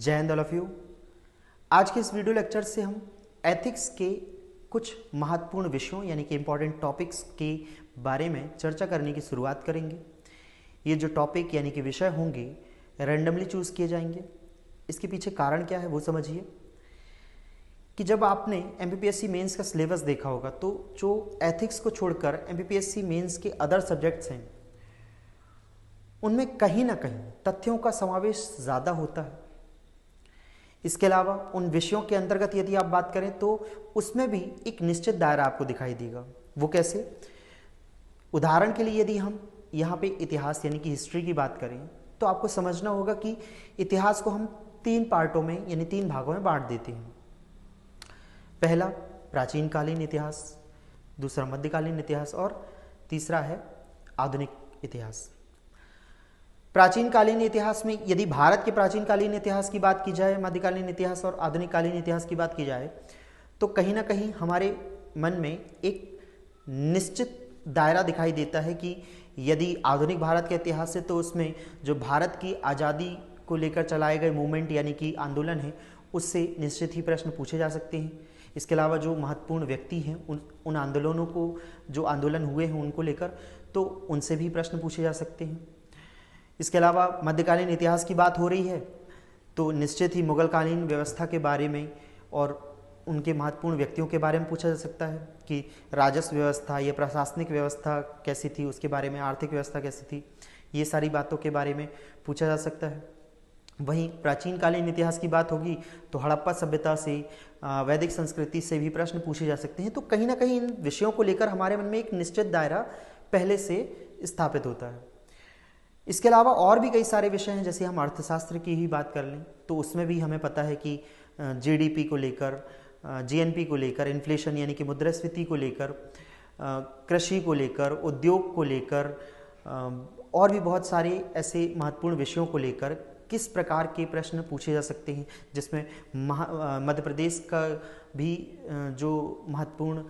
जय Hind all of you. आज के इस वीडियो लेक्चर से हम एथिक्स के कुछ महत्वपूर्ण विषयों यानी कि इम्पॉर्टेंट टॉपिक्स के बारे में चर्चा करने की शुरुआत करेंगे। ये जो टॉपिक यानी कि विषय होंगे रैंडमली चूज़ किए जाएंगे। इसके पीछे कारण क्या है वो समझिए कि जब आपने एमपीपीएससी मेंस का सिलेबस देखा होगा तो जो एथिक्स को छोड़कर एमपीपीएससी मेंस के अदर सब्जेक्ट्स हैं उनमें कहीं ना कहीं तथ्यों का समावेश ज़्यादा होता है। इसके अलावा उन विषयों के अंतर्गत यदि आप बात करें तो उसमें भी एक निश्चित दायरा आपको दिखाई देगा। वो कैसे? उदाहरण के लिए यदि हम यहाँ पे इतिहास यानी कि हिस्ट्री की बात करें तो आपको समझना होगा कि इतिहास को हम 3 पार्टों में यानी 3 भागों में बांट देते हैं। पहला प्राचीन कालीन इतिहास, दूसरा मध्यकालीन इतिहास और तीसरा है आधुनिक इतिहास। प्राचीन कालीन इतिहास में यदि भारत के प्राचीन कालीन इतिहास की बात की जाए, मध्यकालीन इतिहास और आधुनिक कालीन इतिहास की बात की जाए तो कहीं ना कहीं हमारे मन में एक निश्चित दायरा दिखाई देता है कि यदि आधुनिक भारत के इतिहास से तो उसमें जो भारत की आज़ादी को लेकर चलाए गए मूवमेंट यानी कि आंदोलन है उससे निश्चित ही प्रश्न पूछे जा सकते हैं। इसके अलावा जो महत्वपूर्ण व्यक्ति हैं उन आंदोलनों को जो आंदोलन हुए हैं उनको लेकर तो उनसे भी प्रश्न पूछे जा सकते हैं। इसके अलावा मध्यकालीन इतिहास की बात हो रही है तो निश्चित ही मुगलकालीन व्यवस्था के बारे में और उनके महत्वपूर्ण व्यक्तियों के बारे में पूछा जा सकता है कि राजस्व व्यवस्था या प्रशासनिक व्यवस्था कैसी थी, उसके बारे में आर्थिक व्यवस्था कैसी थी, ये सारी बातों के बारे में पूछा जा सकता है। वहीं प्राचीन कालीन इतिहास की बात होगी तो हड़प्पा सभ्यता से वैदिक संस्कृति से भी प्रश्न पूछे जा सकते हैं। तो कहीं ना कहीं इन विषयों को लेकर हमारे मन में एक निश्चित दायरा पहले से स्थापित होता है। इसके अलावा और भी कई सारे विषय हैं, जैसे हम अर्थशास्त्र की ही बात कर लें तो उसमें भी हमें पता है कि जीडीपी को लेकर, जीएनपी को लेकर, इन्फ्लेशन यानी कि मुद्रास्फीति को लेकर, कृषि को लेकर, उद्योग को लेकर और भी बहुत सारे ऐसे महत्वपूर्ण विषयों को लेकर किस प्रकार के प्रश्न पूछे जा सकते हैं, जिसमें मध्य प्रदेश का भी जो महत्वपूर्ण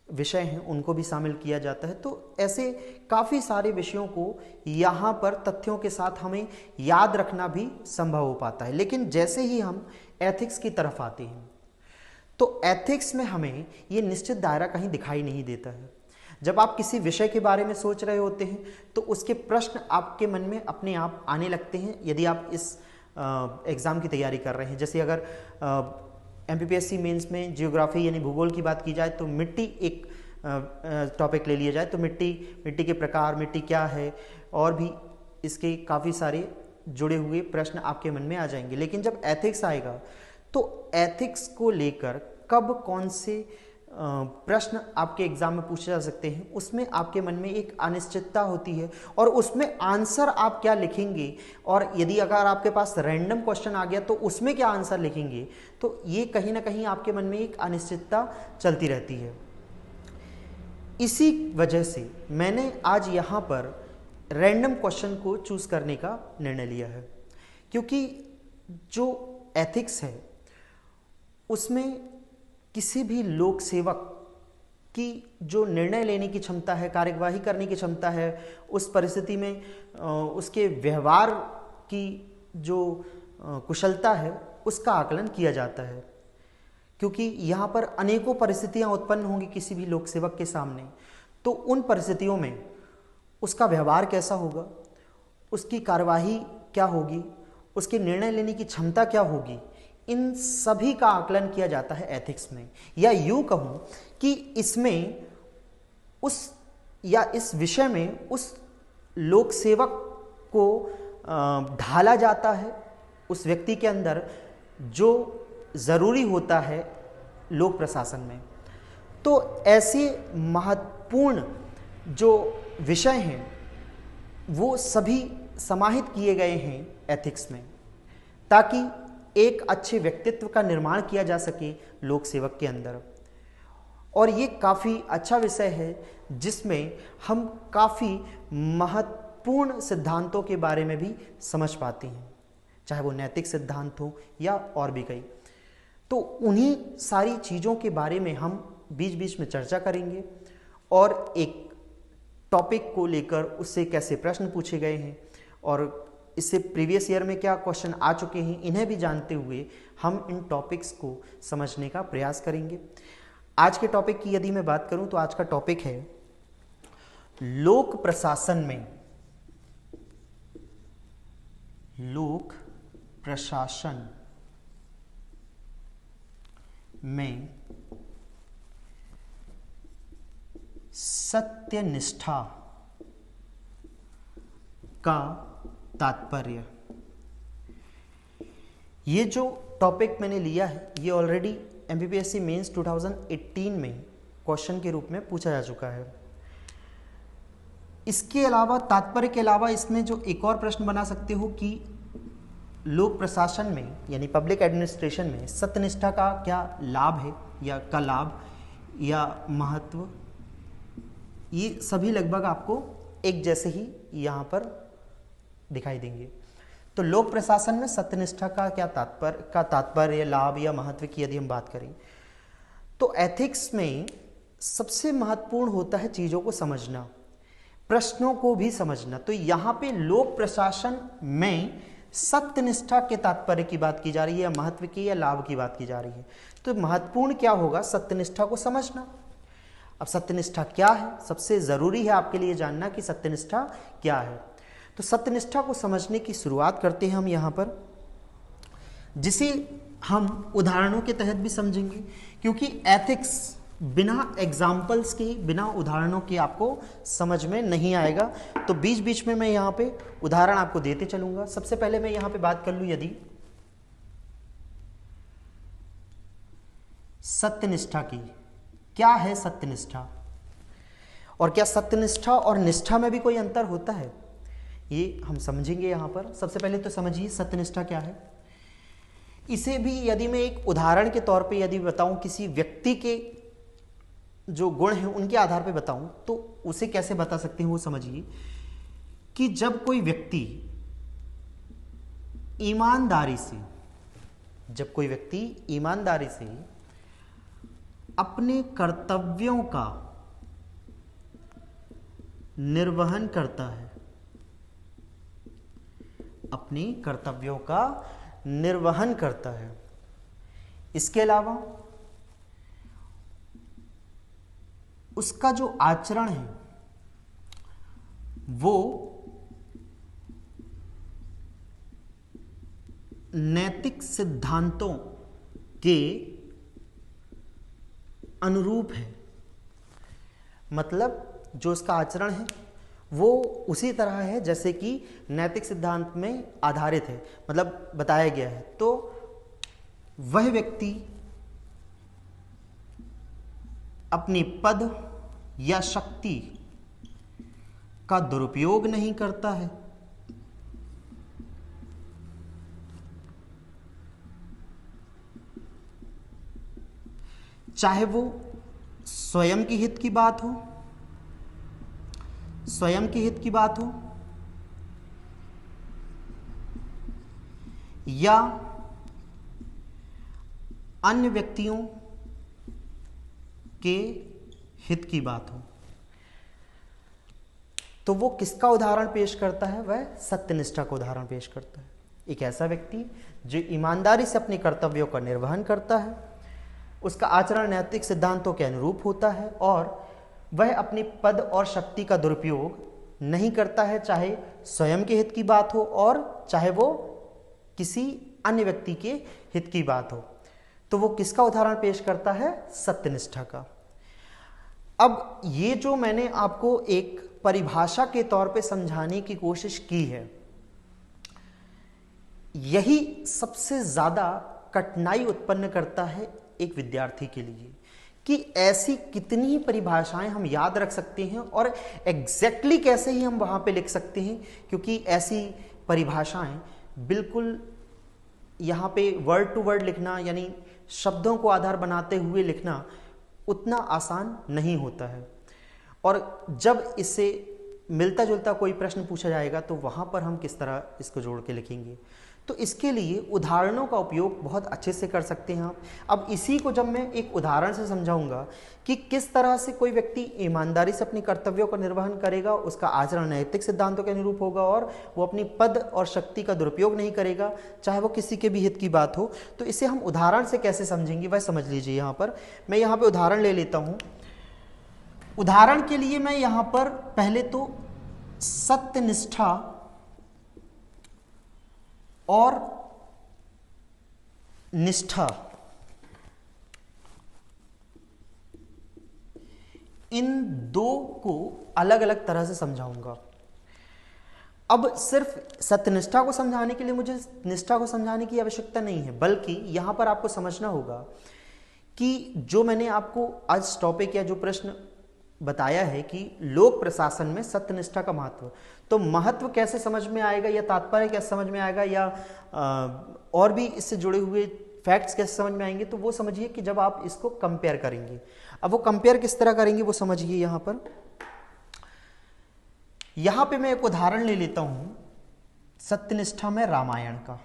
विषय हैं उनको भी शामिल किया जाता है। तो ऐसे काफ़ी सारे विषयों को यहाँ पर तथ्यों के साथ हमें याद रखना भी संभव हो पाता है। लेकिन जैसे ही हम एथिक्स की तरफ आते हैं तो एथिक्स में हमें ये निश्चित दायरा कहीं दिखाई नहीं देता है। जब आप किसी विषय के बारे में सोच रहे होते हैं तो उसके प्रश्न आपके मन में अपने आप आने लगते हैं। यदि आप इस एग्ज़ाम की तैयारी कर रहे हैं, जैसे अगर एमपीपीएससी मेंस में जियोग्राफी यानी भूगोल की बात की जाए तो मिट्टी एक टॉपिक ले लिया जाए तो मिट्टी के प्रकार, मिट्टी क्या है और भी इसके काफ़ी सारे जुड़े हुए प्रश्न आपके मन में आ जाएंगे। लेकिन जब एथिक्स आएगा तो एथिक्स को लेकर कब कौन से प्रश्न आपके एग्जाम में पूछे जा सकते हैं उसमें आपके मन में एक अनिश्चितता होती है और उसमें आंसर आप क्या लिखेंगे, और यदि अगर आपके पास रैंडम क्वेश्चन आ गया तो उसमें क्या आंसर लिखेंगे, तो ये कहीं ना कहीं आपके मन में एक अनिश्चितता चलती रहती है। इसी वजह से मैंने आज यहाँ पर रैंडम क्वेश्चन को चूज करने का निर्णय लिया है, क्योंकि जो एथिक्स है उसमें किसी भी लोक सेवक की जो निर्णय लेने की क्षमता है, कार्यवाही करने की क्षमता है, उस परिस्थिति में उसके व्यवहार की जो कुशलता है उसका आकलन किया जाता है। क्योंकि यहाँ पर अनेकों परिस्थितियाँ उत्पन्न होंगी किसी भी लोक सेवक के सामने, तो उन परिस्थितियों में उसका व्यवहार कैसा होगा, उसकी कार्यवाही क्या होगी, उसके निर्णय लेने की क्षमता क्या होगी, इन सभी का आकलन किया जाता है एथिक्स में। या यूं कहूं कि इसमें इस विषय में उस लोक सेवक को ढाला जाता है, उस व्यक्ति के अंदर जो जरूरी होता है लोक प्रशासन में। तो ऐसे महत्वपूर्ण जो विषय हैं वो सभी समाहित किए गए हैं एथिक्स में, ताकि एक अच्छे व्यक्तित्व का निर्माण किया जा सके लोक सेवक के अंदर। और ये काफ़ी अच्छा विषय है जिसमें हम काफ़ी महत्वपूर्ण सिद्धांतों के बारे में भी समझ पाते हैं, चाहे वो नैतिक सिद्धांत हो या और भी कई। तो उन्हीं सारी चीज़ों के बारे में हम बीच बीच में चर्चा करेंगे और एक टॉपिक को लेकर उससे कैसे प्रश्न पूछे गए हैं और इससे प्रीवियस ईयर में क्या क्वेश्चन आ चुके हैं, इन्हें भी जानते हुए हम इन टॉपिक्स को समझने का प्रयास करेंगे। आज के टॉपिक की यदि मैं बात करूं तो आज का टॉपिक है लोक प्रशासन में, लोक प्रशासन में सत्यनिष्ठा का तात्पर्य। ये जो टॉपिक मैंने लिया है ये ऑलरेडी एमपीपीएससी मेंस 2018 में क्वेश्चन के रूप में पूछा जा चुका है। इसके अलावा, तात्पर्य के अलावा, इसमें जो एक और प्रश्न बना सकते हो कि लोक प्रशासन में यानी पब्लिक एडमिनिस्ट्रेशन में सत्यनिष्ठा का क्या लाभ है या का लाभ या महत्व, ये सभी लगभग आपको एक जैसे ही यहाँ पर दिखाई देंगे। तो लोक प्रशासन में सत्यनिष्ठा का क्या तात्पर्य, लाभ या महत्व की यदि हम बात करें तो एथिक्स में सबसे महत्वपूर्ण होता है चीज़ों को समझना, प्रश्नों को भी समझना। तो यहाँ पे लोक प्रशासन में सत्यनिष्ठा के तात्पर्य की बात की जा रही है या महत्व की या लाभ की बात की जा रही है। तो महत्वपूर्ण क्या होगा, सत्यनिष्ठा को समझना। अब सत्यनिष्ठा क्या है, सबसे ज़रूरी है आपके लिए जानना कि सत्यनिष्ठा क्या है। तो सत्यनिष्ठा को समझने की शुरुआत करते हैं हम यहाँ पर, जिसे हम उदाहरणों के तहत भी समझेंगे, क्योंकि एथिक्स बिना एग्जाम्पल्स के, बिना उदाहरणों के आपको समझ में नहीं आएगा। तो बीच बीच में मैं यहाँ पे उदाहरण आपको देते चलूँगा। सबसे पहले मैं यहाँ पे बात कर लूँ यदि सत्यनिष्ठा की, क्या है सत्यनिष्ठा और क्या सत्यनिष्ठा और निष्ठा में भी कोई अंतर होता है, ये हम समझेंगे यहाँ पर। सबसे पहले तो समझिए सत्यनिष्ठा क्या है। इसे भी यदि मैं एक उदाहरण के तौर पे यदि बताऊं, किसी व्यक्ति के जो गुण हैं उनके आधार पे बताऊं, तो उसे कैसे बता सकते हैं वो समझिए कि जब कोई व्यक्ति ईमानदारी से अपने कर्तव्यों का निर्वहन करता है, अपने कर्तव्यों का निर्वहन करता है, इसके अलावा उसका जो आचरण है वो नैतिक सिद्धांतों के अनुरूप है, मतलब जो उसका आचरण है वो उसी तरह है जैसे कि नैतिक सिद्धांत में आधारित है, मतलब बताया गया है। तो वह व्यक्ति अपनी पद या शक्ति का दुरुपयोग नहीं करता है, चाहे वो स्वयं के हित की बात हो, या अन्य व्यक्तियों के हित की बात हो। तो वो किसका उदाहरण पेश करता है, वह सत्यनिष्ठा का उदाहरण पेश करता है। एक ऐसा व्यक्ति जो ईमानदारी से अपने कर्तव्यों का निर्वहन करता है, उसका आचरण नैतिक सिद्धांतों के अनुरूप होता है और वह अपनी पद और शक्ति का दुरुपयोग नहीं करता है, चाहे स्वयं के हित की बात हो और चाहे वो किसी अन्य व्यक्ति के हित की बात हो। तो वो किसका उदाहरण पेश करता है, सत्यनिष्ठा का। अब ये जो मैंने आपको एक परिभाषा के तौर पे समझाने की कोशिश की है, यही सबसे ज्यादा कठिनाई उत्पन्न करता है एक विद्यार्थी के लिए कि ऐसी कितनी ही परिभाषाएं हम याद रख सकते हैं और एग्जैक्टली कैसे ही हम वहां पे लिख सकते हैं, क्योंकि ऐसी परिभाषाएं बिल्कुल यहाँ पे वर्ड टू वर्ड लिखना यानी शब्दों को आधार बनाते हुए लिखना उतना आसान नहीं होता है। और जब इससे मिलता जुलता कोई प्रश्न पूछा जाएगा तो वहाँ पर हम किस तरह इसको जोड़ के लिखेंगे। तो इसके लिए उदाहरणों का उपयोग बहुत अच्छे से कर सकते हैं आप। अब इसी को जब मैं एक उदाहरण से समझाऊंगा कि किस तरह से कोई व्यक्ति ईमानदारी से अपने कर्तव्यों का निर्वहन करेगा, उसका आचरण नैतिक सिद्धांतों के अनुरूप होगा और वो अपनी पद और शक्ति का दुरुपयोग नहीं करेगा, चाहे वो किसी के भी हित की बात हो, तो इसे हम उदाहरण से कैसे समझेंगे वह समझ लीजिए। यहाँ पर मैं यहाँ पर उदाहरण ले लेता हूँ। उदाहरण के लिए मैं यहाँ पर पहले तो सत्यनिष्ठा और निष्ठा, इन दो को अलग अलग तरह से समझाऊंगा। अब सिर्फ सत्यनिष्ठा को समझाने के लिए मुझे निष्ठा को समझाने की आवश्यकता नहीं है, बल्कि यहां पर आपको समझना होगा कि जो मैंने आपको आज टॉपिक या जो प्रश्न बताया है कि लोक प्रशासन में सत्यनिष्ठा का महत्व, तो महत्व कैसे समझ में आएगा या तात्पर्य कैसे समझ में आएगा या और भी इससे जुड़े हुए फैक्ट्स कैसे समझ में आएंगे, तो वो समझिए कि जब आप इसको कंपेयर करेंगे। अब वो कंपेयर किस तरह करेंगे वो समझिए। यहां पे मैं एक उदाहरण ले लेता हूं सत्यनिष्ठा में रामायण का।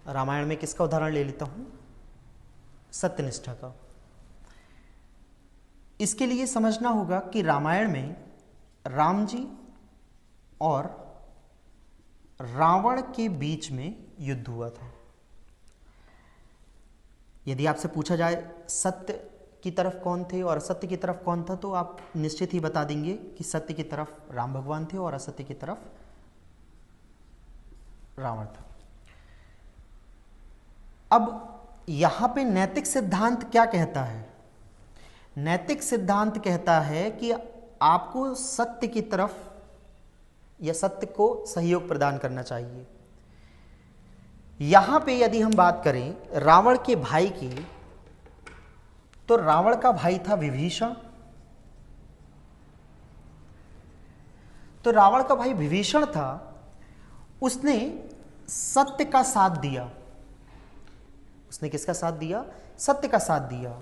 रामायण में किसका उदाहरण ले लेता हूं? सत्यनिष्ठा का। इसके लिए समझना होगा कि रामायण में राम जी और रावण के बीच में युद्ध हुआ था। यदि आपसे पूछा जाए सत्य की तरफ कौन थे और असत्य की तरफ कौन था, तो आप निश्चित ही बता देंगे कि सत्य की तरफ राम भगवान थे और असत्य की तरफ रावण था। अब यहां पे नैतिक सिद्धांत क्या कहता है? नैतिक सिद्धांत कहता है कि आपको सत्य की तरफ या सत्य को सहयोग प्रदान करना चाहिए। यहां पे यदि हम बात करें रावण के भाई की, तो रावण का भाई था विभीषण। तो रावण का भाई विभीषण था, उसने सत्य का साथ दिया। उसने किसका साथ दिया? सत्य का साथ दिया,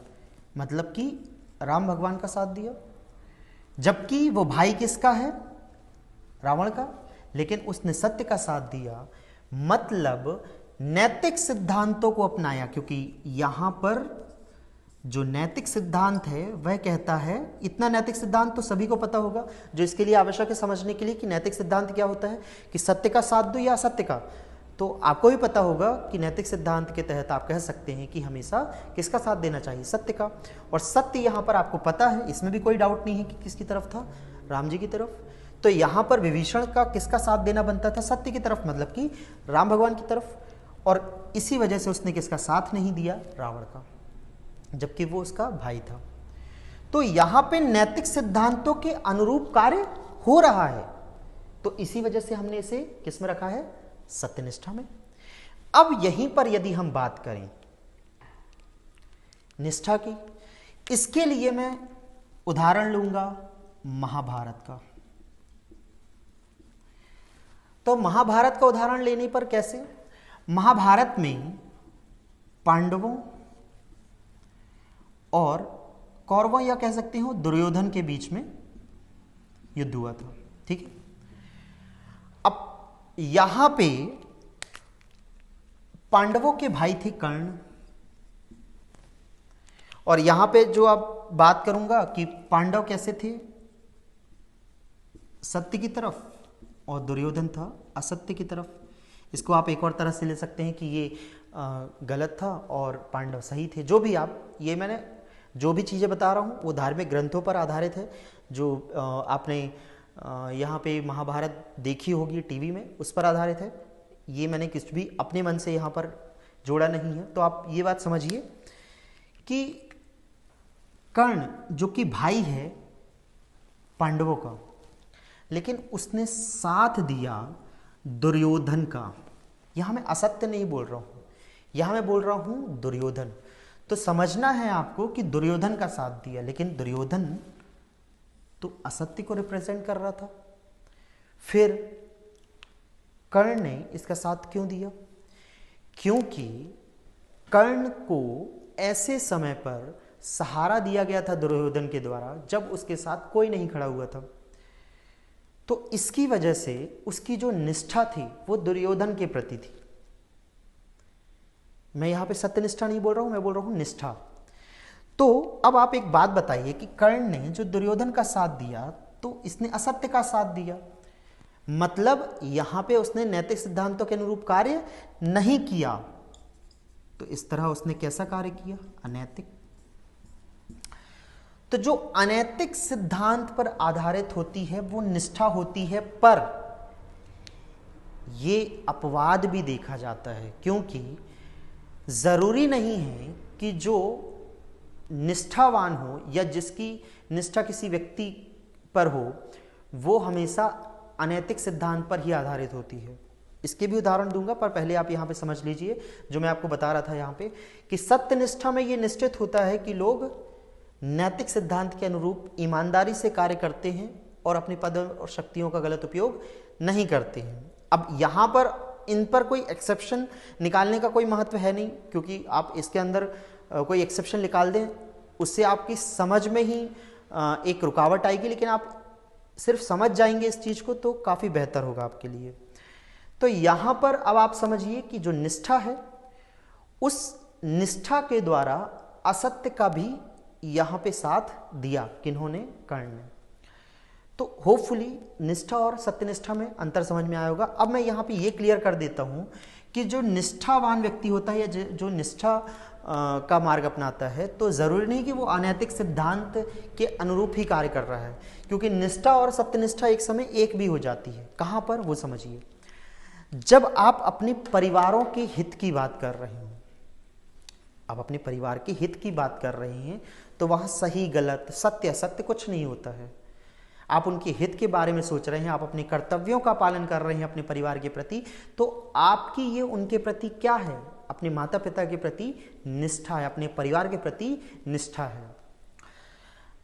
मतलब कि राम भगवान का साथ दिया। जबकि वो भाई किसका है? रावण का, लेकिन उसने सत्य का साथ दिया, मतलब नैतिक सिद्धांतों को अपनाया। क्योंकि यहां पर जो नैतिक सिद्धांत है वह कहता है, इतना नैतिक सिद्धांत तो सभी को पता होगा, जो इसके लिए आवश्यक है समझने के लिए कि नैतिक सिद्धांत क्या होता है, कि सत्य का साथ दो या असत्य का। तो आपको भी पता होगा कि नैतिक सिद्धांत के तहत आप कह सकते हैं कि हमेशा किसका साथ देना चाहिए? सत्य का। और सत्य यहाँ पर आपको पता है, इसमें भी कोई डाउट नहीं है कि किसकी तरफ था? राम जी की तरफ। तो यहाँ पर विभीषण का किसका साथ देना बनता था? सत्य की तरफ, मतलब कि राम भगवान की तरफ। और इसी वजह से उसने किसका साथ नहीं दिया? रावण का, जबकि वो उसका भाई था। तो यहाँ पे नैतिक सिद्धांतों के अनुरूप कार्य हो रहा है, तो इसी वजह से हमने इसे किस में रखा है? सत्यनिष्ठा में। अब यहीं पर यदि हम बात करें निष्ठा की, इसके लिए मैं उदाहरण लूंगा महाभारत का। तो महाभारत का उदाहरण लेने पर कैसे? महाभारत में पांडवों और कौरवों या कह सकते हो दुर्योधन के बीच में युद्ध हुआ था। ठीक है। अब यहां पे पांडवों के भाई थे कर्ण, और यहां पे जो आप बात करूंगा कि पांडव कैसे थे? सत्य की तरफ, और दुर्योधन था असत्य की तरफ। इसको आप एक और तरह से ले सकते हैं कि ये गलत था और पांडव सही थे। जो भी आप, ये मैंने जो भी चीज़ें बता रहा हूँ वो धार्मिक ग्रंथों पर आधारित है। जो आपने यहाँ पे महाभारत देखी होगी टीवी में, उस पर आधारित है। ये मैंने कुछ भी अपने मन से यहाँ पर जोड़ा नहीं है। तो आप ये बात समझिए कि कर्ण जो कि भाई है पांडवों का, लेकिन उसने साथ दिया दुर्योधन का। यहाँ मैं असत्य नहीं बोल रहा हूँ, यहाँ मैं बोल रहा हूँ दुर्योधन। तो समझना है आपको कि दुर्योधन का साथ दिया, लेकिन दुर्योधन तो असत्य को रिप्रेजेंट कर रहा था। फिर कर्ण ने इसका साथ क्यों दिया? क्योंकि कर्ण को ऐसे समय पर सहारा दिया गया था दुर्योधन के द्वारा जब उसके साथ कोई नहीं खड़ा हुआ था। तो इसकी वजह से उसकी जो निष्ठा थी वो दुर्योधन के प्रति थी। मैं यहां पे सत्यनिष्ठा नहीं बोल रहा हूं, मैं बोल रहा हूं निष्ठा। तो अब आप एक बात बताइए कि कर्ण ने जो दुर्योधन का साथ दिया तो इसने असत्य का साथ दिया, मतलब यहां पे उसने नैतिक सिद्धांतों के अनुरूप कार्य नहीं किया। तो इस तरह उसने कैसा कार्य किया? अनैतिक। तो जो अनैतिक सिद्धांत पर आधारित होती है वो निष्ठा होती है, पर ये अपवाद भी देखा जाता है, क्योंकि जरूरी नहीं है कि जो निष्ठावान हो या जिसकी निष्ठा किसी व्यक्ति पर हो वो हमेशा अनैतिक सिद्धांत पर ही आधारित होती है। इसके भी उदाहरण दूंगा, पर पहले आप यहां पे समझ लीजिए जो मैं आपको बता रहा था यहां पे कि सत्यनिष्ठा में ये निश्चित होता है कि लोग नैतिक सिद्धांत के अनुरूप ईमानदारी से कार्य करते हैं और अपने पद और शक्तियों का गलत उपयोग नहीं करते हैं। अब यहाँ पर इन पर कोई एक्सेप्शन निकालने का कोई महत्व है नहीं, क्योंकि आप इसके अंदर कोई एक्सेप्शन निकाल दें उससे आपकी समझ में ही एक रुकावट आएगी, लेकिन आप सिर्फ समझ जाएंगे इस चीज़ को तो काफ़ी बेहतर होगा आपके लिए। तो यहाँ पर अब आप समझिए कि जो निष्ठा है उस निष्ठा के द्वारा असत्य का भी यहाँ पे साथ दिया, किन्होंने? कर्ण ने। तो होपफुली निष्ठा और सत्यनिष्ठा में अंतर समझ में आया होगा। अब मैं यहाँ पे ये क्लियर कर देता हूँ कि जो निष्ठावान व्यक्ति होता है या जो निष्ठा का मार्ग अपनाता है तो ज़रूरी नहीं कि वो अनैतिक सिद्धांत के अनुरूप ही कार्य कर रहा है, क्योंकि निष्ठा और सत्यनिष्ठा एक समय एक भी हो जाती है। कहाँ पर? वो समझिए, जब आप अपने परिवारों के हित की बात कर रहे हैं, आप अपने परिवार के हित की बात कर रहे हैं तो वहाँ सही गलत सत्य असत्य कुछ नहीं होता है। आप उनके हित के बारे में सोच रहे हैं, आप अपने कर्तव्यों का पालन कर रहे हैं अपने परिवार के प्रति, तो आपकी ये उनके प्रति क्या है? अपने माता पिता के प्रति निष्ठा है, अपने परिवार के प्रति निष्ठा है।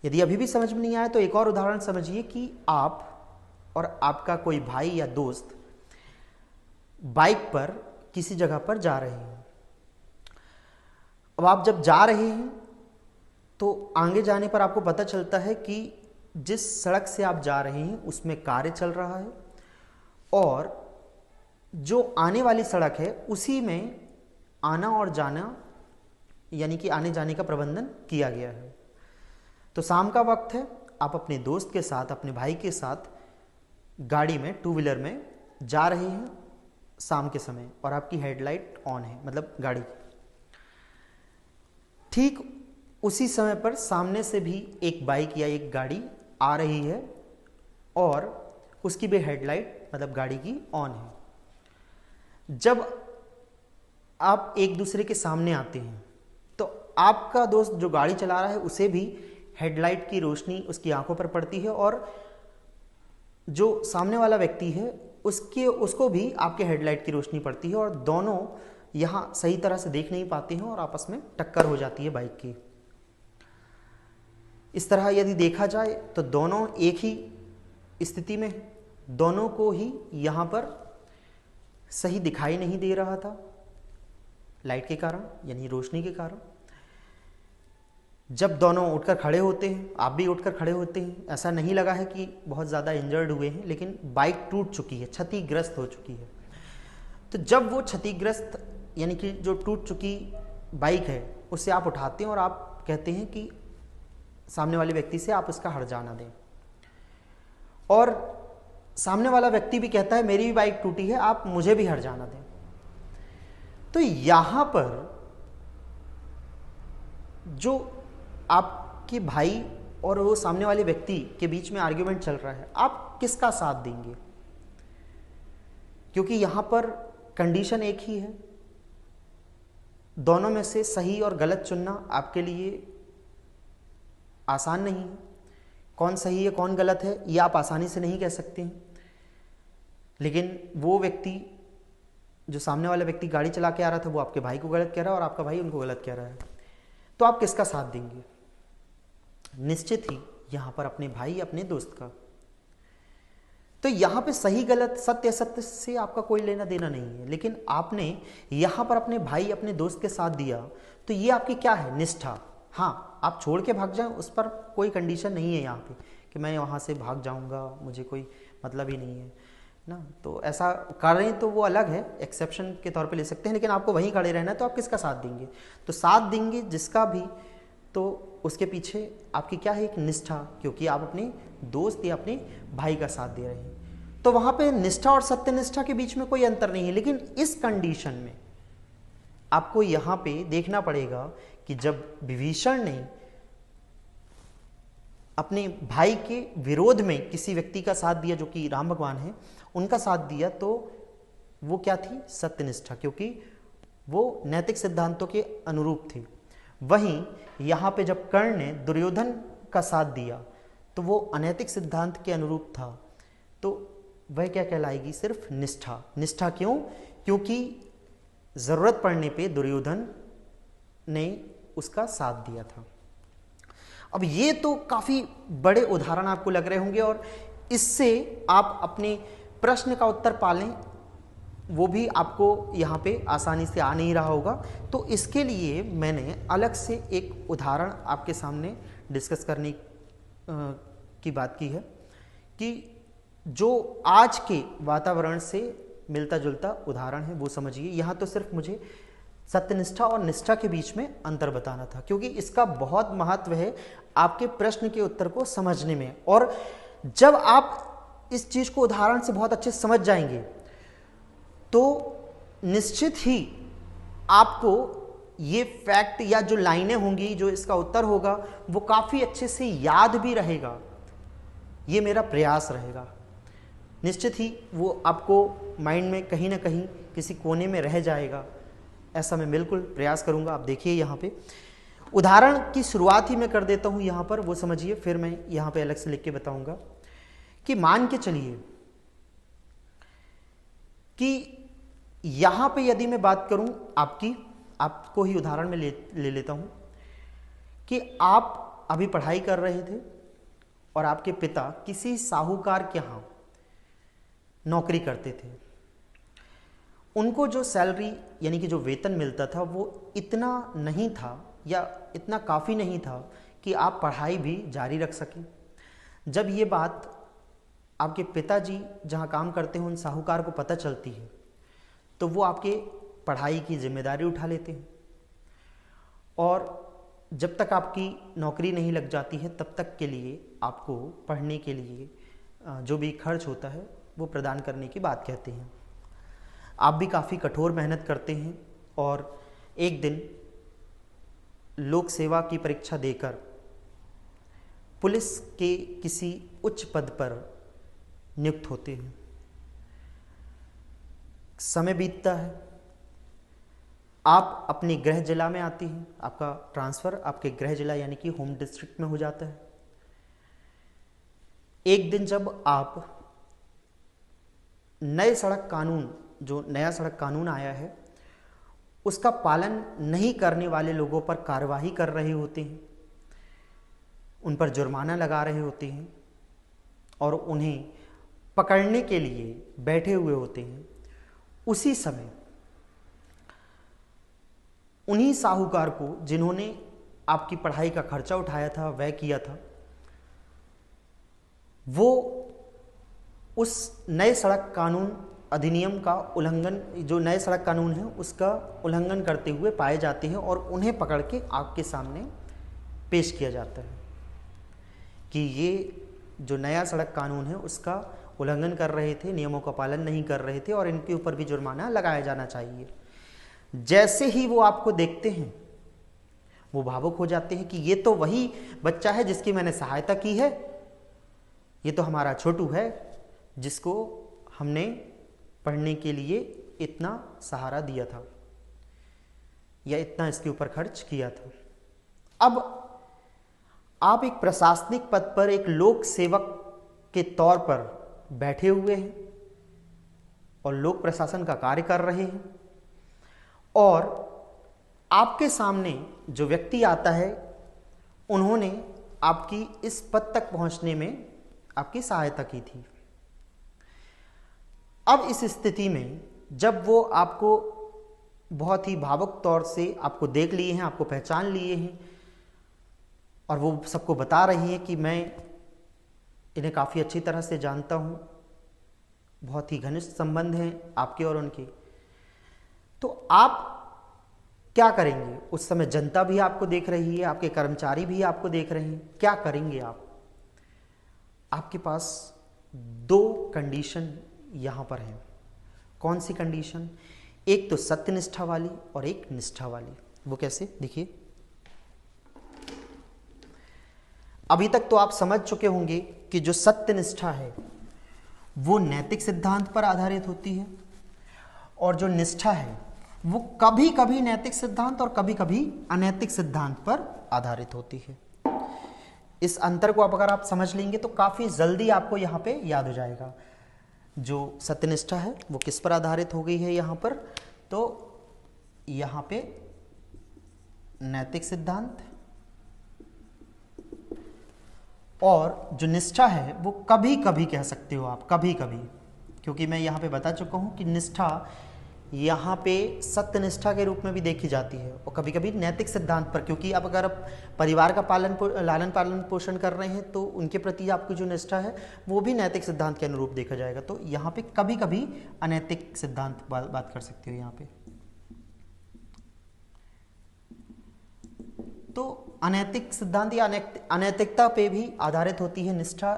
यदि अभी भी समझ में नहीं आया तो एक और उदाहरण समझिए कि आप और आपका कोई भाई या दोस्त बाइक पर किसी जगह पर जा रहे हैं। अब आप जब जा रहे हैं तो आगे जाने पर आपको पता चलता है कि जिस सड़क से आप जा रहे हैं उसमें कार्य चल रहा है और जो आने वाली सड़क है उसी में आना और जाना यानी कि आने जाने का प्रबंधन किया गया है। तो शाम का वक्त है, आप अपने दोस्त के साथ अपने भाई के साथ गाड़ी में टू व्हीलर में जा रहे हैं शाम के समय और आपकी हेडलाइट ऑन है, मतलब गाड़ी। ठीक उसी समय पर सामने से भी एक बाइक या एक गाड़ी आ रही है और उसकी भी हेडलाइट मतलब गाड़ी की ऑन है। जब आप एक दूसरे के सामने आते हैं तो आपका दोस्त जो गाड़ी चला रहा है उसे भी हेडलाइट की रोशनी उसकी आंखों पर पड़ती है और जो सामने वाला व्यक्ति है उसको भी आपके हेडलाइट की रोशनी पड़ती है और दोनों यहाँ सही तरह से देख नहीं पाते हैं और आपस में टक्कर हो जाती है बाइक की। इस तरह यदि देखा जाए तो दोनों एक ही स्थिति में, दोनों को ही यहाँ पर सही दिखाई नहीं दे रहा था लाइट के कारण यानी रोशनी के कारण। जब दोनों उठकर खड़े होते हैं, आप भी उठकर खड़े होते हैं, ऐसा नहीं लगा है कि बहुत ज़्यादा इंजर्ड हुए हैं, लेकिन बाइक टूट चुकी है, क्षतिग्रस्त हो चुकी है। तो जब वो क्षतिग्रस्त यानी कि जो टूट चुकी बाइक है उससे आप उठाते हैं और आप कहते हैं कि सामने वाले व्यक्ति से आप इसका हट जाना दें, और सामने वाला व्यक्ति भी कहता है मेरी भी बाइक टूटी है, आप मुझे भी हट जाना दें। तो यहां पर जो आपके भाई और वो सामने वाले व्यक्ति के बीच में आर्ग्यूमेंट चल रहा है, आप किसका साथ देंगे? क्योंकि यहां पर कंडीशन एक ही है, दोनों में से सही और गलत चुनना आपके लिए आसान नहीं है। कौन सही है कौन गलत है ये आप आसानी से नहीं कह सकते हैं, लेकिन वो व्यक्ति जो सामने वाला व्यक्ति गाड़ी चला के आ रहा था वो आपके भाई को गलत कह रहा है और आपका भाई उनको गलत कह रहा है, तो आप किसका साथ देंगे? निश्चित ही यहां पर अपने भाई अपने दोस्त का। तो यहां पे सही गलत सत्य असत्य से आपका कोई लेना देना नहीं है, लेकिन आपने यहां पर अपने भाई अपने दोस्त के साथ दिया तो ये आपकी क्या है? निष्ठा। हाँ, आप छोड़ के भाग जाएं उस पर कोई कंडीशन नहीं है यहाँ पे कि मैं वहाँ से भाग जाऊँगा, मुझे कोई मतलब ही नहीं है ना। तो ऐसा करें तो वो अलग है, एक्सेप्शन के तौर पे ले सकते हैं, लेकिन आपको वहीं खड़े रहना है तो आप किसका साथ देंगे? तो साथ देंगे जिसका भी, तो उसके पीछे आपकी क्या है? एक निष्ठा, क्योंकि आप अपने दोस्त या अपने भाई का साथ दे रहे हैं। तो वहां पे निष्ठा और सत्यनिष्ठा के बीच में कोई अंतर नहीं है। लेकिन इस कंडीशन में आपको यहां पे देखना पड़ेगा कि जब विभीषण ने अपने भाई के विरोध में किसी व्यक्ति का साथ दिया, जो कि राम भगवान है, उनका साथ दिया, तो वो क्या थी? सत्यनिष्ठा, क्योंकि वो नैतिक सिद्धांतों के अनुरूप थी। वहीं यहां पे जब कर्ण ने दुर्योधन का साथ दिया तो वो अनैतिक सिद्धांत के अनुरूप था, तो वह क्या कहलाएगी? सिर्फ निष्ठा। निष्ठा क्यों? क्योंकि जरूरत पड़ने पे दुर्योधन ने उसका साथ दिया था। अब ये तो काफी बड़े उदाहरण आपको लग रहे होंगे और इससे आप अपने प्रश्न का उत्तर पालें वो भी आपको यहाँ पे आसानी से आ नहीं रहा होगा। तो इसके लिए मैंने अलग से एक उदाहरण आपके सामने डिस्कस करने की बात की है कि जो आज के वातावरण से मिलता जुलता उदाहरण है वो समझिए। यहाँ तो सिर्फ मुझे सत्यनिष्ठा और निष्ठा के बीच में अंतर बताना था, क्योंकि इसका बहुत महत्व है आपके प्रश्न के उत्तर को समझने में। और जब आप इस चीज को उदाहरण से बहुत अच्छे से समझ जाएंगे तो निश्चित ही आपको ये फैक्ट या जो लाइनें होंगी, जो इसका उत्तर होगा, वो काफी अच्छे से याद भी रहेगा। ये मेरा प्रयास रहेगा। निश्चित ही वो आपको माइंड में कहीं ना कहीं किसी कोने में रह जाएगा, ऐसा मैं बिल्कुल प्रयास करूंगा। आप देखिए यहाँ पे उदाहरण की शुरुआत ही मैं कर देता हूं यहाँ पर, वो समझिए, फिर मैं यहाँ पे अलग से लिख के बताऊंगा कि मान के चलिए कि यहां पे यदि मैं बात करूं आपको ही उदाहरण में ले लेता हूं कि आप अभी पढ़ाई कर रहे थे और आपके पिता किसी साहूकार के यहां नौकरी करते थे। उनको जो सैलरी यानी कि जो वेतन मिलता था वो इतना नहीं था या इतना काफ़ी नहीं था कि आप पढ़ाई भी जारी रख सकें। जब ये बात आपके पिताजी जहाँ काम करते हैं उन साहूकार को पता चलती है तो वो आपके पढ़ाई की जिम्मेदारी उठा लेते हैं और जब तक आपकी नौकरी नहीं लग जाती है तब तक के लिए आपको पढ़ने के लिए जो भी खर्च होता है वो प्रदान करने की बात कहते हैं। आप भी काफ़ी कठोर मेहनत करते हैं और एक दिन लोक सेवा की परीक्षा देकर पुलिस के किसी उच्च पद पर नियुक्त होते हैं। समय बीतता है, आप अपने गृह जिला में आती हैं, आपका ट्रांसफ़र आपके गृह जिला यानी कि होम डिस्ट्रिक्ट में हो जाता है। एक दिन जब आप नए सड़क कानून, जो नया सड़क कानून आया है, उसका पालन नहीं करने वाले लोगों पर कार्रवाई कर रहे होते हैं, उन पर जुर्माना लगा रहे होते हैं और उन्हें पकड़ने के लिए बैठे हुए होते हैं, उसी समय उन्हीं साहूकार को जिन्होंने आपकी पढ़ाई का खर्चा उठाया था, व्यय किया था, वो उस नए सड़क कानून अधिनियम का उल्लंघन, जो नए सड़क कानून है उसका उल्लंघन करते हुए पाए जाते हैं और उन्हें पकड़ के आपके सामने पेश किया जाता है कि ये जो नया सड़क कानून है उसका उल्लंघन कर रहे थे, नियमों का पालन नहीं कर रहे थे और इनके ऊपर भी जुर्माना लगाया जाना चाहिए। जैसे ही वो आपको देखते हैं वो भावुक हो जाते हैं कि ये तो वही बच्चा है जिसकी मैंने सहायता की है, ये तो हमारा छोटू है जिसको हमने पढ़ने के लिए इतना सहारा दिया था या इतना इसके ऊपर खर्च किया था। अब आप एक प्रशासनिक पद पर एक लोक सेवक के तौर पर बैठे हुए हैं और लोक प्रशासन का कार्य कर रहे हैं और आपके सामने जो व्यक्ति आता है उन्होंने आपकी इस पद तक पहुंचने में आपकी सहायता की थी। अब इस स्थिति में जब वो आपको बहुत ही भावुक तौर से आपको देख लिए हैं, आपको पहचान लिए हैं और वो सबको बता रही है कि मैं इन्हें काफ़ी अच्छी तरह से जानता हूँ बहुत ही घनिष्ठ संबंध हैं आपके और उनके, तो आप क्या करेंगे? उस समय जनता भी आपको देख रही है, आपके कर्मचारी भी आपको देख रहे हैं, क्या करेंगे आप? आपके पास दो कंडीशन यहां पर है। कौन सी कंडीशन? एक तो सत्यनिष्ठा वाली और एक निष्ठा वाली। वो कैसे? देखिए, अभी तक तो आप समझ चुके होंगे कि जो सत्यनिष्ठा है वो नैतिक सिद्धांत पर आधारित होती है, और जो निष्ठा है वो कभी कभी नैतिक सिद्धांत और कभी कभी अनैतिक सिद्धांत पर आधारित होती है। इस अंतर को अगर आप समझ लेंगे तो काफी जल्दी आपको यहाँ पे याद हो जाएगा। जो सत्यनिष्ठा है वो किस पर आधारित हो गई है यहाँ पर? तो यहाँ पे नैतिक सिद्धांत, और जो निष्ठा है वो कभी कभी कह सकते हो आप, कभी कभी, क्योंकि मैं यहाँ पे बता चुका हूँ कि निष्ठा यहाँ पे सत्यनिष्ठा के रूप में भी देखी जाती है, और कभी कभी नैतिक सिद्धांत पर, क्योंकि अब अगर आप परिवार का लालन पालन पोषण कर रहे हैं तो उनके प्रति आपकी जो निष्ठा है वो भी नैतिक सिद्धांत के अनुरूप देखा जाएगा। तो यहाँ पे कभी कभी अनैतिक सिद्धांत बात कर सकते हो यहाँ पे। तो अनैतिक सिद्धांत या अनैतिकता पे भी आधारित होती है निष्ठा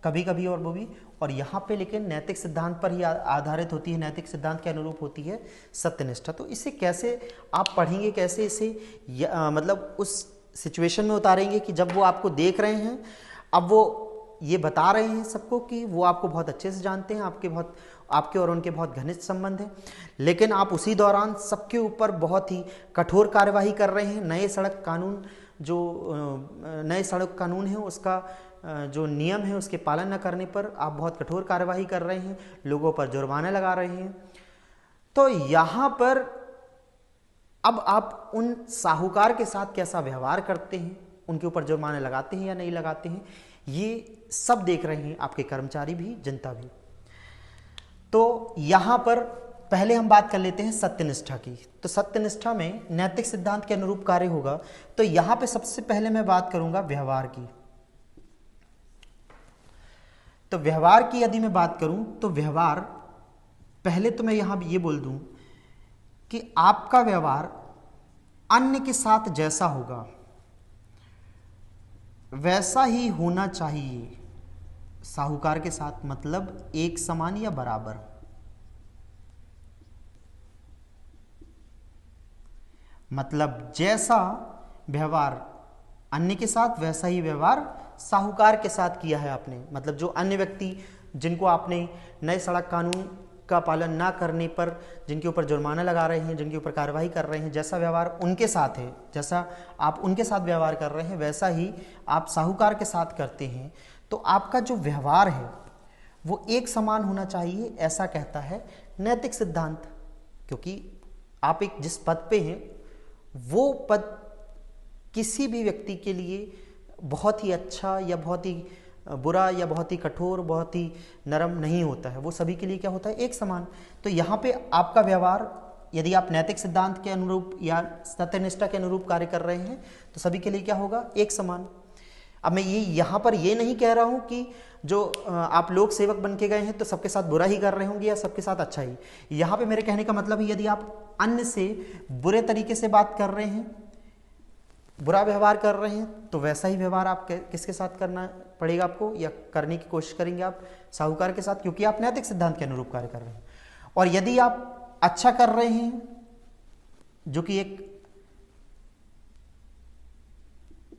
कभी कभी, और वो भी, और यहाँ पे लेकिन नैतिक सिद्धांत पर ही आधारित होती है, नैतिक सिद्धांत के अनुरूप होती है सत्यनिष्ठा। तो इसे कैसे आप पढ़ेंगे, कैसे इसे मतलब उस सिचुएशन में उतारेंगे कि जब वो आपको देख रहे हैं, अब वो ये बता रहे हैं सबको कि वो आपको बहुत अच्छे से जानते हैं, आपके और उनके बहुत घनिष्ठ संबंध है, लेकिन आप उसी दौरान सबके ऊपर बहुत ही कठोर कार्यवाही कर रहे हैं। नए सड़क कानून है उसका जो नियम है उसके पालन न करने पर आप बहुत कठोर कार्यवाही कर रहे हैं, लोगों पर जुर्माना लगा रहे हैं। तो यहाँ पर अब आप उन साहूकार के साथ कैसा व्यवहार करते हैं, उनके ऊपर जुर्माना लगाते हैं या नहीं लगाते हैं, ये सब देख रहे हैं आपके कर्मचारी भी, जनता भी। तो यहाँ पर पहले हम बात कर लेते हैं सत्यनिष्ठा की। तो सत्यनिष्ठा में नैतिक सिद्धांत के अनुरूप कार्य होगा। तो यहाँ पे सबसे पहले मैं बात करूंगा व्यवहार की। तो व्यवहार की यदि मैं बात करूं तो व्यवहार, पहले तो मैं यहां ये बोल दूं कि आपका व्यवहार अन्य के साथ जैसा होगा वैसा ही होना चाहिए साहूकार के साथ, मतलब एक समान या बराबर। मतलब जैसा व्यवहार अन्य के साथ वैसा ही व्यवहार साहूकार के साथ किया है आपने। मतलब जो अन्य व्यक्ति जिनको आपने नए सड़क कानून का पालन ना करने पर जिनके ऊपर जुर्माना लगा रहे हैं, जिनके ऊपर कार्रवाई कर रहे हैं, जैसा व्यवहार उनके साथ है, जैसा आप उनके साथ व्यवहार कर रहे हैं वैसा ही आप साहूकार के साथ करते हैं। तो आपका जो व्यवहार है वो एक समान होना चाहिए, ऐसा कहता है नैतिक सिद्धांत। क्योंकि आप एक जिस पद पे हैं वो पद किसी भी व्यक्ति के लिए बहुत ही अच्छा या बहुत ही बुरा या बहुत ही कठोर, बहुत ही नरम नहीं होता है, वो सभी के लिए क्या होता है, एक समान। तो यहाँ पे आपका व्यवहार यदि आप नैतिक सिद्धांत के अनुरूप या सत्यनिष्ठा के अनुरूप कार्य कर रहे हैं तो सभी के लिए क्या होगा, एक समान। अब मैं ये यहाँ पर ये नहीं कह रहा हूँ कि जो आप लोक सेवक बन के गए हैं तो सबके साथ बुरा ही कर रहे होंगे या सबके साथ अच्छा ही। यहाँ पे मेरे कहने का मतलब है यदि आप अन्य से बुरे तरीके से बात कर रहे हैं, बुरा व्यवहार कर रहे हैं, तो वैसा ही व्यवहार आप किसके साथ करना पड़ेगा आपको, या करने की कोशिश करेंगे आप साहूकार के साथ, क्योंकि आप नैतिक सिद्धांत के अनुरूप कार्य कर रहे हैं। और यदि आप अच्छा कर रहे हैं, जो कि एक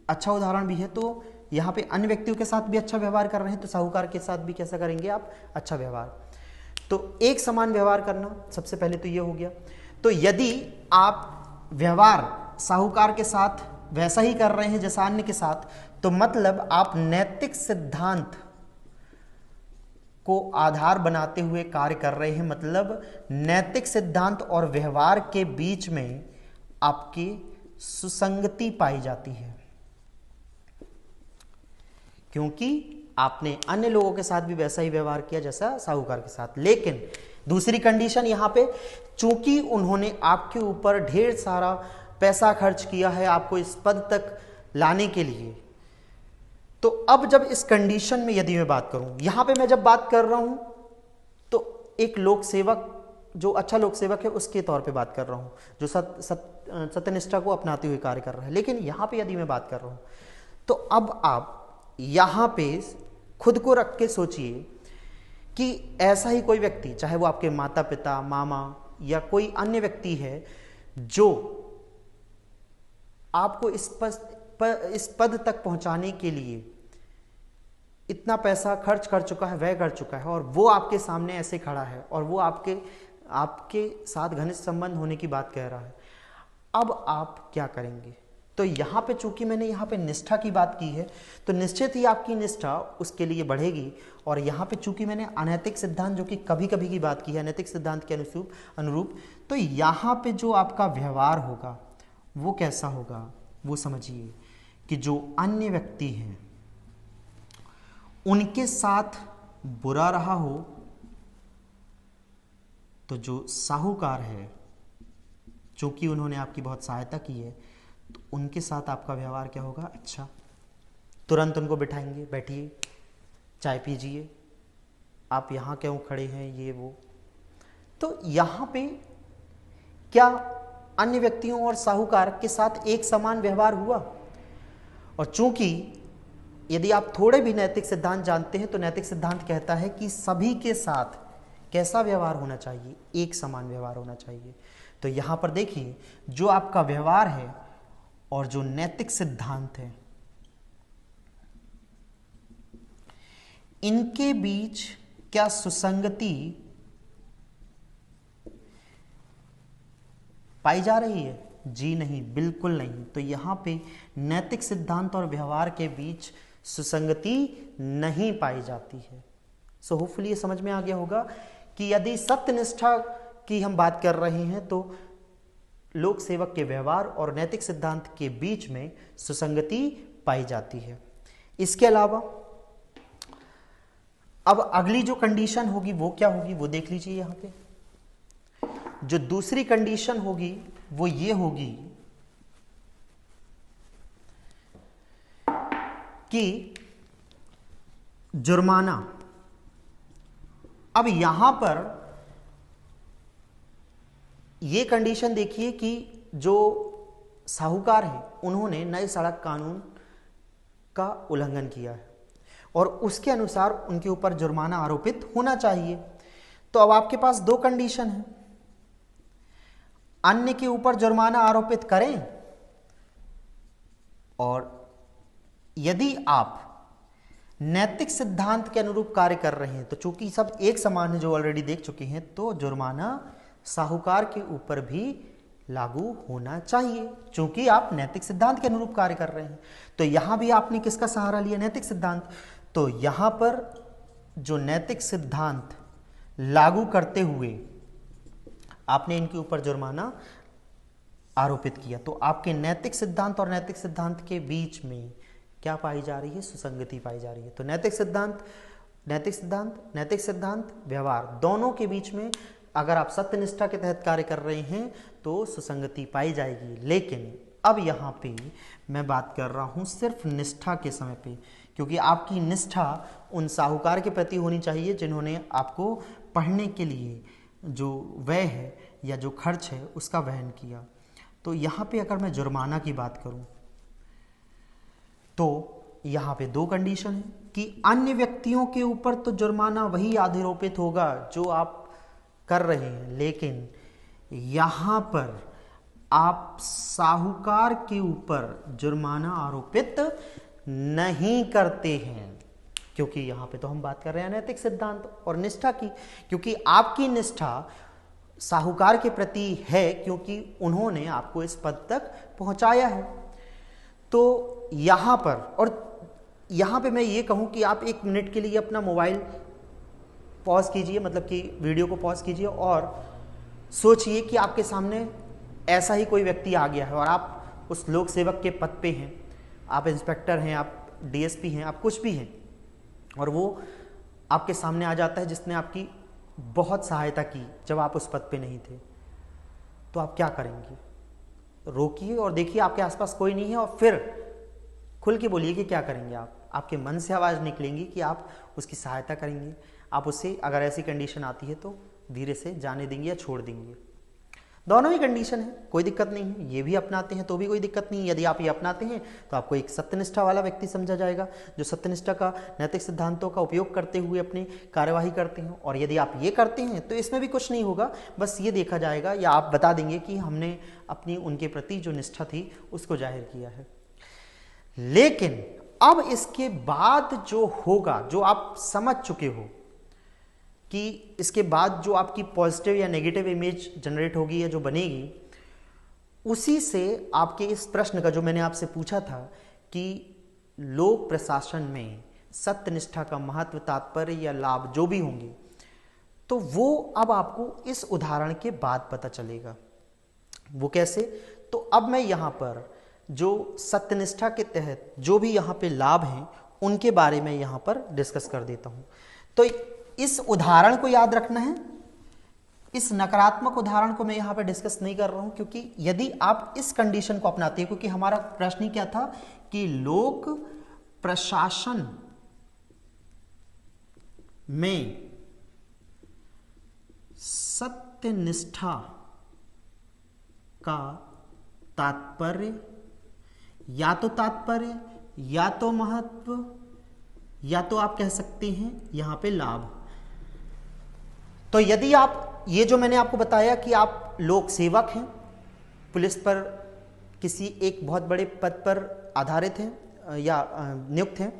अच्छा उदाहरण भी है, तो यहाँ पे अन्य व्यक्तियों के साथ भी अच्छा व्यवहार कर रहे हैं तो साहूकार के साथ भी कैसा करेंगे आप, अच्छा व्यवहार। तो एक समान व्यवहार करना सबसे पहले तो ये हो गया। तो यदि आप व्यवहार साहूकार के साथ वैसा ही कर रहे हैं जैसा अन्य के साथ, तो मतलब आप नैतिक सिद्धांत को आधार बनाते हुए कार्य कर रहे हैं। मतलब नैतिक सिद्धांत और व्यवहार के बीच में आपकी सुसंगति पाई जाती है, क्योंकि आपने अन्य लोगों के साथ भी वैसा ही व्यवहार किया जैसा साहूकार के साथ। लेकिन दूसरी कंडीशन यहां पे, चूंकि उन्होंने आपके ऊपर ढेर सारा पैसा खर्च किया है आपको इस पद तक लाने के लिए, तो अब जब इस कंडीशन में यदि मैं बात करूं, यहां पे मैं जब बात कर रहा हूं तो एक लोक सेवक, जो अच्छा लोक सेवक है उसके तौर पे बात कर रहा हूँ, जो सत्यनिष्ठा को अपनाते हुए कार्य कर रहा है। लेकिन यहाँ पे यदि मैं बात कर रहा हूँ, तो अब आप यहाँ पे खुद को रख के सोचिए कि ऐसा ही कोई व्यक्ति, चाहे वो आपके माता पिता, मामा या कोई अन्य व्यक्ति है, जो आपको इस पद तक पहुंचाने के लिए इतना पैसा खर्च कर चुका है, व्यय कर चुका है, और वो आपके सामने ऐसे खड़ा है और वो आपके साथ घनिष्ठ संबंध होने की बात कह रहा है। अब आप क्या करेंगे? तो यहाँ पे चूंकि मैंने यहाँ पे निष्ठा की बात की है, तो निश्चित ही आपकी निष्ठा उसके लिए बढ़ेगी। और यहाँ पे चूंकि मैंने अनैतिक सिद्धांत, जो कि कभी कभी की बात की है, अनैतिक सिद्धांत के अनुरूप, तो यहाँ पे जो आपका व्यवहार होगा वो कैसा होगा, वो समझिए कि जो अन्य व्यक्ति हैं उनके साथ बुरा रहा हो, तो जो साहूकार है, चूंकि उन्होंने आपकी बहुत सहायता की है, तो उनके साथ आपका व्यवहार क्या होगा? अच्छा। तुरंत उनको बिठाएंगे, बैठिए, चाय पीजिए, आप यहाँ क्यों खड़े हैं, ये वो। तो यहाँ पे क्या अन्य व्यक्तियों और साहूकार के साथ एक समान व्यवहार हुआ? और चूंकि यदि आप थोड़े भी नैतिक सिद्धांत जानते हैं, तो नैतिक सिद्धांत कहता है कि सभी के साथ कैसा व्यवहार होना चाहिए? एक समान व्यवहार होना चाहिए। तो यहाँ पर देखिए, जो आपका व्यवहार है और जो नैतिक सिद्धांत है, इनके बीच क्या सुसंगति पाई जा रही है? जी नहीं, बिल्कुल नहीं। तो यहाँ पे नैतिक सिद्धांत और व्यवहार के बीच सुसंगति नहीं पाई जाती है। सो होपफुली ये समझ में आ गया होगा कि यदि सत्यनिष्ठा की हम बात कर रहे हैं, तो लोक सेवक के व्यवहार और नैतिक सिद्धांत के बीच में सुसंगति पाई जाती है। इसके अलावा अब अगली जो कंडीशन होगी वो क्या होगी, वो देख लीजिए। यहाँ पे जो दूसरी कंडीशन होगी वो ये होगी कि जुर्माना। अब यहां पर ये कंडीशन देखिए कि जो साहूकार है, उन्होंने नए सड़क कानून का उल्लंघन किया है और उसके अनुसार उनके ऊपर जुर्माना आरोपित होना चाहिए। तो अब आपके पास दो कंडीशन है, अन्य के ऊपर जुर्माना आरोपित करें, और यदि आप नैतिक सिद्धांत के अनुरूप कार्य कर रहे हैं, तो चूंकि सब एक समान है, जो ऑलरेडी देख चुके हैं, तो जुर्माना साहूकार के ऊपर भी लागू होना चाहिए, चूंकि आप नैतिक सिद्धांत के अनुरूप कार्य कर रहे हैं। तो यहां भी आपने किसका सहारा लिया? नैतिक सिद्धांत। तो यहां पर जो नैतिक सिद्धांत लागू करते हुए आपने इनके ऊपर जुर्माना आरोपित किया, तो आपके नैतिक सिद्धांत और नैतिक सिद्धांत के बीच में क्या पाई जा रही है? सुसंगति पाई जा रही है। तो नैतिक सिद्धांत व्यवहार, दोनों के बीच में अगर आप सत्यनिष्ठा के तहत कार्य कर रहे हैं तो सुसंगति पाई जाएगी। लेकिन अब यहाँ पे मैं बात कर रहा हूँ सिर्फ निष्ठा के समय पे, क्योंकि आपकी निष्ठा उन साहूकार के प्रति होनी चाहिए जिन्होंने आपको पढ़ने के लिए जो व्यय है या जो खर्च है उसका वहन किया। तो यहाँ पे अगर मैं जुर्माना की बात करूँ, तो यहाँ पे दो कंडीशन है कि अन्य व्यक्तियों के ऊपर तो जुर्माना वही आरोपित होगा जो आप कर रहे हैं, लेकिन यहाँ पर आप साहूकार के ऊपर जुर्माना आरोपित नहीं करते हैं, क्योंकि यहाँ पे तो हम बात कर रहे हैं नैतिक सिद्धांत और निष्ठा की, क्योंकि आपकी निष्ठा साहूकार के प्रति है, क्योंकि उन्होंने आपको इस पद तक पहुंचाया है। तो यहाँ पर, और यहाँ पे मैं ये कहूँ कि आप 1 मिनट के लिए अपना मोबाइल पॉज कीजिए, मतलब कि वीडियो को पॉज कीजिए और सोचिए कि आपके सामने ऐसा ही कोई व्यक्ति आ गया है और आप उस लोक सेवक के पद पे हैं, आप इंस्पेक्टर हैं, आप डीएसपी हैं, आप कुछ भी हैं, और वो आपके सामने आ जाता है जिसने आपकी बहुत सहायता की जब आप उस पद पे नहीं थे। तो आप क्या करेंगे? रोकिए और देखिए आपके आसपास कोई नहीं है, और फिर खुल के बोलिए कि क्या करेंगे आप। आपके मन से आवाज़ निकलेंगी कि आप उसकी सहायता करेंगे, आप उससे अगर ऐसी कंडीशन आती है तो धीरे से जाने देंगे या छोड़ देंगे। दोनों ही कंडीशन है, कोई दिक्कत नहीं है। ये भी अपनाते हैं तो भी कोई दिक्कत नहीं है। यदि आप ये अपनाते हैं तो आपको एक सत्यनिष्ठा वाला व्यक्ति समझा जाएगा, जो सत्यनिष्ठा का नैतिक सिद्धांतों का उपयोग करते हुए अपनी कार्यवाही करते हैं। और यदि आप ये करते हैं तो इसमें भी कुछ नहीं होगा, बस ये देखा जाएगा या आप बता देंगे कि हमने अपनी उनके प्रति जो निष्ठा थी उसको जाहिर किया है। लेकिन अब इसके बाद जो होगा, जो आप समझ चुके हो कि इसके बाद जो आपकी पॉजिटिव या नेगेटिव इमेज जनरेट होगी या जो बनेगी, उसी से आपके इस प्रश्न का जो मैंने आपसे पूछा था कि लोक प्रशासन में सत्यनिष्ठा का महत्व, तात्पर्य या लाभ जो भी होंगे, तो वो अब आपको इस उदाहरण के बाद पता चलेगा। वो कैसे? तो अब मैं यहाँ पर जो सत्यनिष्ठा के तहत जो भी यहाँ पे लाभ हैं उनके बारे में यहाँ पर डिस्कस कर देता हूँ। तो इस उदाहरण को याद रखना है। इस नकारात्मक उदाहरण को मैं यहाँ पे डिस्कस नहीं कर रहा हूँ, क्योंकि यदि आप इस कंडीशन को अपनाते हैं, क्योंकि हमारा प्रश्न ही क्या था कि लोक प्रशासन में सत्यनिष्ठा का तात्पर्य या तो महत्व या तो आप कह सकते हैं यहां पे लाभ। तो यदि आप ये जो मैंने आपको बताया कि आप लोक सेवक हैं, पुलिस पर किसी एक बहुत बड़े पद पर आधारित हैं या नियुक्त हैं,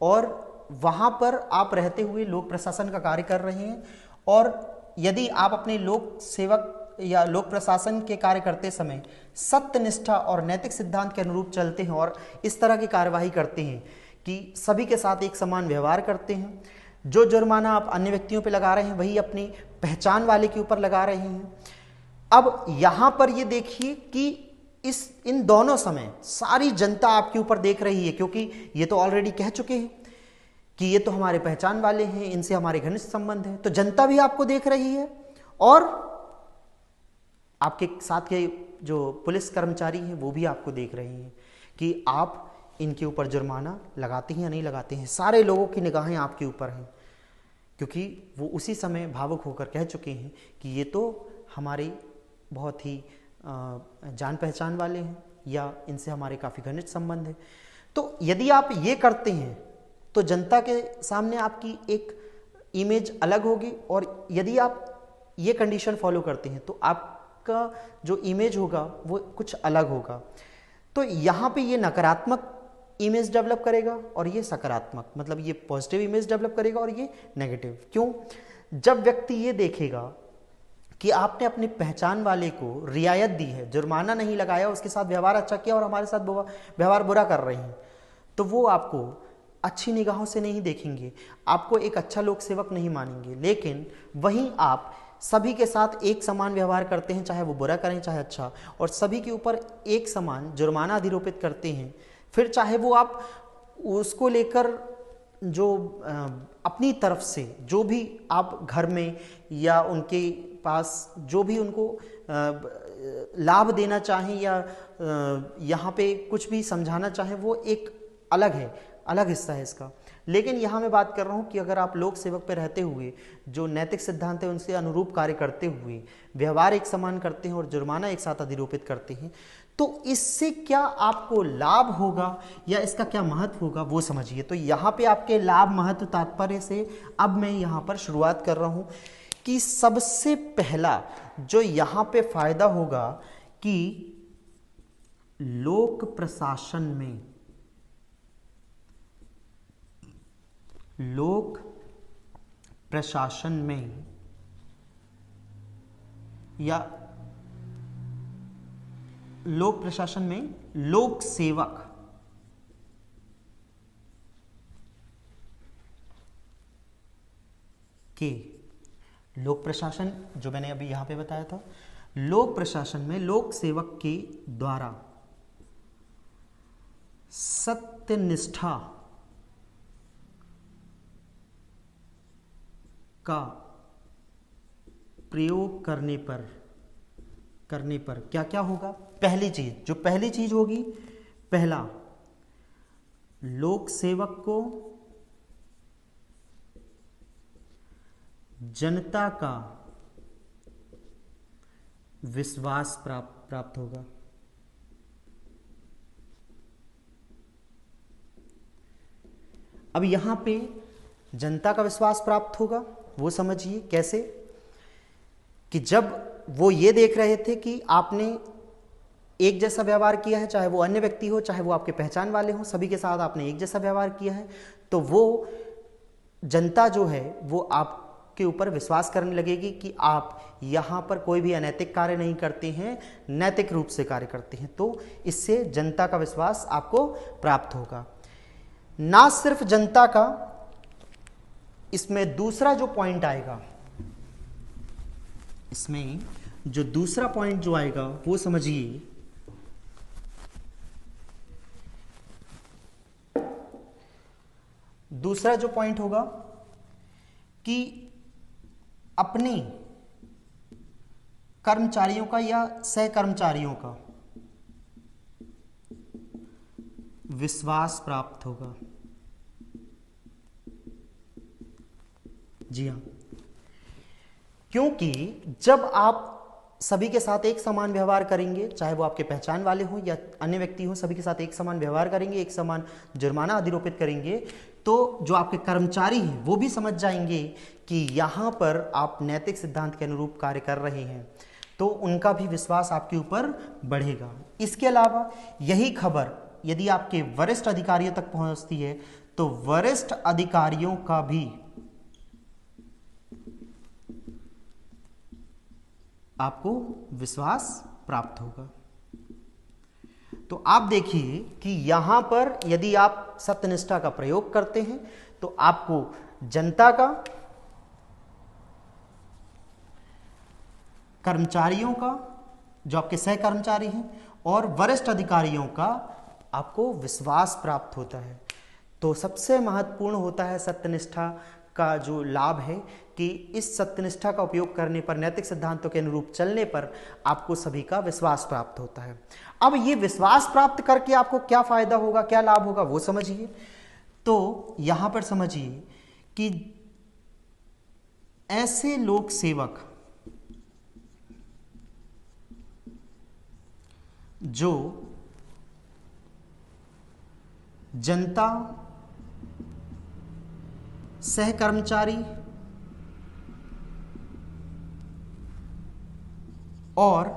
और वहां पर आप रहते हुए लोक प्रशासन का कार्य कर रहे हैं, और यदि आप अपने लोक सेवक या लोक प्रशासन के कार्य करते समय सत्यनिष्ठा और नैतिक सिद्धांत के अनुरूप चलते हैं और इस तरह की कार्यवाही करते हैं कि सभी के साथ एक समान व्यवहार करते हैं, जो जुर्माना आप अन्य व्यक्तियों पे लगा रहे हैं वही अपनी पहचान वाले के ऊपर लगा रहे हैं। अब यहां पर ये देखिए कि इन दोनों समय सारी जनता आपके ऊपर देख रही है, क्योंकि ये तो ऑलरेडी कह चुके हैं कि ये तो हमारे पहचान वाले हैं, इनसे हमारे घनिष्ठ संबंध है। तो जनता भी आपको देख रही है और आपके साथ के जो पुलिस कर्मचारी हैं वो भी आपको देख रहे हैं कि आप इनके ऊपर जुर्माना लगाते हैं या नहीं लगाते हैं। सारे लोगों की निगाहें आपके ऊपर हैं, क्योंकि वो उसी समय भावुक होकर कह चुके हैं कि ये तो हमारे बहुत ही जान पहचान वाले हैं या इनसे हमारे काफ़ी घनिष्ठ संबंध है। तो यदि आप ये करते हैं तो जनता के सामने आपकी एक इमेज अलग होगी, और यदि आप ये कंडीशन फॉलो करते हैं तो आपका जो इमेज होगा वो कुछ अलग होगा। तो यहाँ पे ये नकारात्मक इमेज डेवलप करेगा और ये सकारात्मक, मतलब ये पॉजिटिव इमेज डेवलप करेगा और ये नेगेटिव। क्यों? जब व्यक्ति ये देखेगा कि आपने अपनी पहचान वाले को रियायत दी है, जुर्माना नहीं लगाया, उसके साथ व्यवहार अच्छा किया और हमारे साथ व्यवहार बुरा कर रहे हैं, तो वो आपको अच्छी निगाहों से नहीं देखेंगे, आपको एक अच्छा लोक सेवक नहीं मानेंगे। लेकिन वहीं आप सभी के साथ एक समान व्यवहार करते हैं, चाहे वो बुरा करें चाहे अच्छा, और सभी के ऊपर एक समान जुर्माना अधिरोपित करते हैं, फिर चाहे वो आप उसको लेकर जो अपनी तरफ से जो भी आप घर में या उनके पास जो भी उनको लाभ देना चाहें या यहाँ पे कुछ भी समझाना चाहें, वो एक अलग है, अलग हिस्सा है इसका। लेकिन यहाँ मैं बात कर रहा हूँ कि अगर आप लोक सेवक पे रहते हुए जो नैतिक सिद्धांत है उनसे अनुरूप कार्य करते हुए व्यवहार एक समान करते हैं और जुर्माना एक साथ अधिरोपित करते हैं, तो इससे क्या आपको लाभ होगा या इसका क्या महत्व होगा वो समझिए। तो यहाँ पे आपके लाभ, महत्व, तात्पर्य से अब मैं यहाँ पर शुरुआत कर रहा हूँ कि सबसे पहला जो यहाँ पे फायदा होगा कि लोक प्रशासन में या लोक प्रशासन में लोक सेवक के, लोक प्रशासन जो मैंने अभी यहां पे बताया था, लोक प्रशासन में लोक सेवक के द्वारा सत्यनिष्ठा का प्रयोग करने पर क्या क्या होगा? पहली चीज होगी, पहला, लोक सेवक को जनता का विश्वास प्राप्त होगा। अब यहां पे जनता का विश्वास प्राप्त होगा वो समझिए कैसे, कि जब वो ये देख रहे थे कि आपने एक जैसा व्यवहार किया है, चाहे वो अन्य व्यक्ति हो चाहे वो आपके पहचान वाले हो, सभी के साथ आपने एक जैसा व्यवहार किया है, तो वो जनता जो है वो आपके ऊपर विश्वास करने लगेगी कि आप यहाँ पर कोई भी अनैतिक कार्य नहीं करते हैं, नैतिक रूप से कार्य करते हैं। तो इससे जनता का विश्वास आपको प्राप्त होगा। ना सिर्फ जनता का, इसमें दूसरा जो पॉइंट आएगा, इसमें जो दूसरा पॉइंट जो आएगा वो समझिए, दूसरा जो पॉइंट होगा कि अपने कर्मचारियों का या सहकर्मचारियों का विश्वास प्राप्त होगा। जी हाँ, क्योंकि जब आप सभी के साथ एक समान व्यवहार करेंगे, चाहे वो आपके पहचान वाले हो या अन्य व्यक्ति हो, सभी के साथ एक समान व्यवहार करेंगे, एक समान जुर्माना अधिरोपित करेंगे, तो जो आपके कर्मचारी हैं वो भी समझ जाएंगे कि यहाँ पर आप नैतिक सिद्धांत के अनुरूप कार्य कर रहे हैं, तो उनका भी विश्वास आपके ऊपर बढ़ेगा। इसके अलावा यही खबर यदि आपके वरिष्ठ अधिकारियों तक पहुंचती है तो वरिष्ठ अधिकारियों का भी आपको विश्वास प्राप्त होगा। तो आप देखिए कि यहां पर यदि आप सत्यनिष्ठा का प्रयोग करते हैं तो आपको जनता का, कर्मचारियों का, जो आपके सहकर्मचारी हैं, और वरिष्ठ अधिकारियों का आपको विश्वास प्राप्त होता है। तो सबसे महत्वपूर्ण होता है सत्यनिष्ठा का जो लाभ है कि इस सत्यनिष्ठा का उपयोग करने पर, नैतिक सिद्धांतों के अनुरूप चलने पर आपको सभी का विश्वास प्राप्त होता है। अब ये विश्वास प्राप्त करके आपको क्या फायदा होगा, क्या लाभ होगा वो समझिए। तो यहां पर समझिए कि ऐसे लोक सेवक जो जनता, सहकर्मचारी और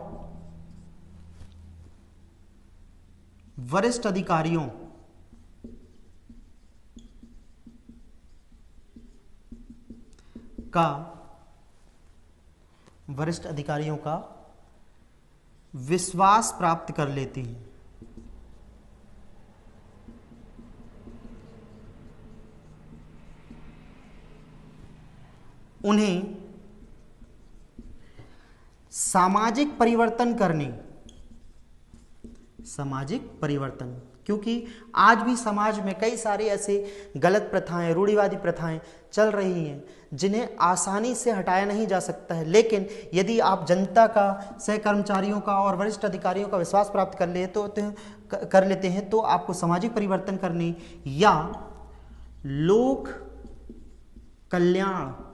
वरिष्ठ अधिकारियों का विश्वास प्राप्त कर लेते हैं, उन्हें सामाजिक परिवर्तन, क्योंकि आज भी समाज में कई सारे ऐसे गलत प्रथाएं, रूढ़िवादी प्रथाएं चल रही हैं जिन्हें आसानी से हटाया नहीं जा सकता है, लेकिन यदि आप जनता का, सहकर्मचारियों का और वरिष्ठ अधिकारियों का विश्वास प्राप्त कर लेते हैं तो आपको सामाजिक परिवर्तन करने या लोक कल्याणकारी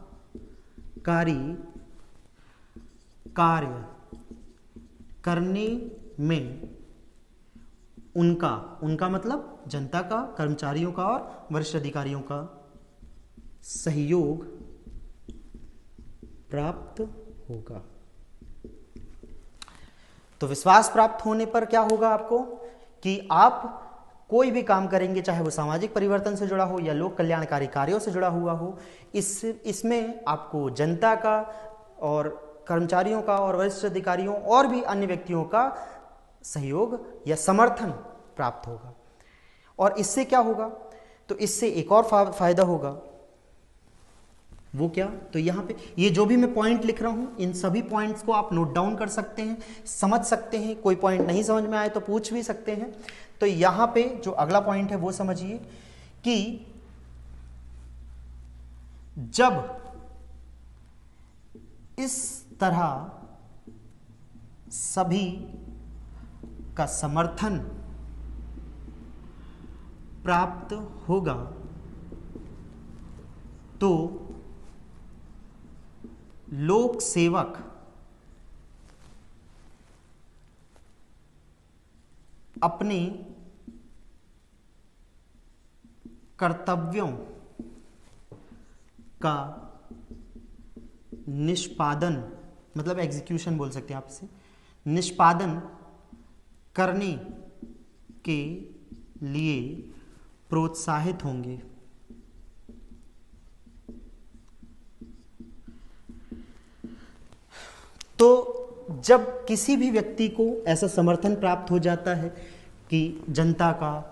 कार्य करने में उनका मतलब जनता का, कर्मचारियों का और वरिष्ठ अधिकारियों का सहयोग प्राप्त होगा। तो विश्वास प्राप्त होने पर क्या होगा आपको कि आप कोई भी काम करेंगे, चाहे वो सामाजिक परिवर्तन से जुड़ा हो या लोक कल्याणकारी कार्यों से जुड़ा हुआ हो, इसमें आपको जनता का और कर्मचारियों का और वरिष्ठ अधिकारियों और भी अन्य व्यक्तियों का सहयोग या समर्थन प्राप्त होगा। और इससे क्या होगा, तो इससे एक और फायदा होगा। वो क्या, तो यहाँ पे ये जो भी मैं पॉइंट लिख रहा हूं, इन सभी पॉइंट्स को आप नोट डाउन कर सकते हैं, समझ सकते हैं। कोई पॉइंट नहीं समझ में आए तो पूछ भी सकते हैं। तो यहाँ पे जो अगला पॉइंट है वो समझिए कि जब इस तरह सभी का समर्थन प्राप्त होगा तो लोक सेवक अपने कर्तव्यों का निष्पादन, मतलब एग्जीक्यूशन बोल सकते हैं आप इसे, निष्पादन करने के लिए प्रोत्साहित होंगे। तो जब किसी भी व्यक्ति को ऐसा समर्थन प्राप्त हो जाता है कि जनता का,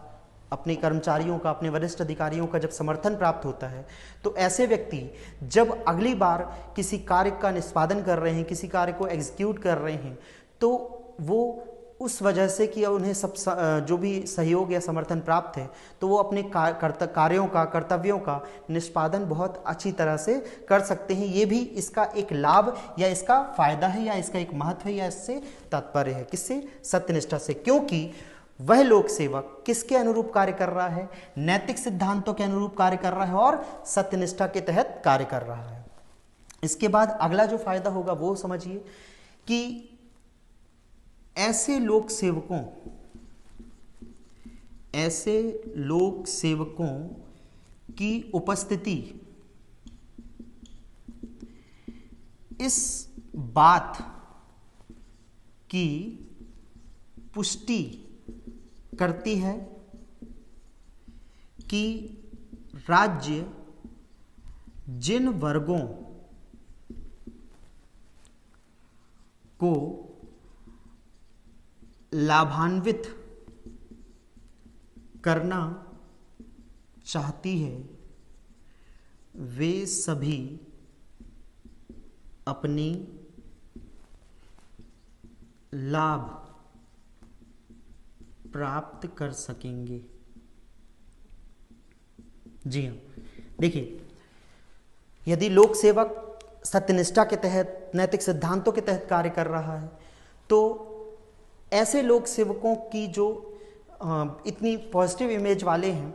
अपने कर्मचारियों का, अपने वरिष्ठ अधिकारियों का जब समर्थन प्राप्त होता है, तो ऐसे व्यक्ति जब अगली बार किसी कार्य का निष्पादन कर रहे हैं, किसी कार्य को एग्जीक्यूट कर रहे हैं, तो वो उस वजह से कि उन्हें सब जो भी सहयोग या समर्थन प्राप्त है, तो वो अपने कार्यों का, कर्तव्यों का निष्पादन बहुत अच्छी तरह से कर सकते हैं। ये भी इसका एक लाभ या इसका फायदा है या इसका एक महत्व है या इससे तात्पर्य है। किससे? सत्यनिष्ठा से। क्योंकि वह लोक सेवक किसके अनुरूप कार्य कर रहा है? नैतिक सिद्धांतों के अनुरूप कार्य कर रहा है और सत्यनिष्ठा के तहत कार्य कर रहा है। इसके बाद अगला जो फायदा होगा वो समझिए कि ऐसे लोक सेवकों की उपस्थिति इस बात की पुष्टि करती है कि राज्य जिन वर्गों को लाभान्वित करना चाहती है, वे सभी अपनी लाभ प्राप्त कर सकेंगे। जी हाँ, देखिए, यदि लोक सेवक सत्यनिष्ठा के तहत, नैतिक सिद्धांतों के तहत कार्य कर रहा है, तो ऐसे लोक सेवकों की जो इतनी पॉजिटिव इमेज वाले हैं,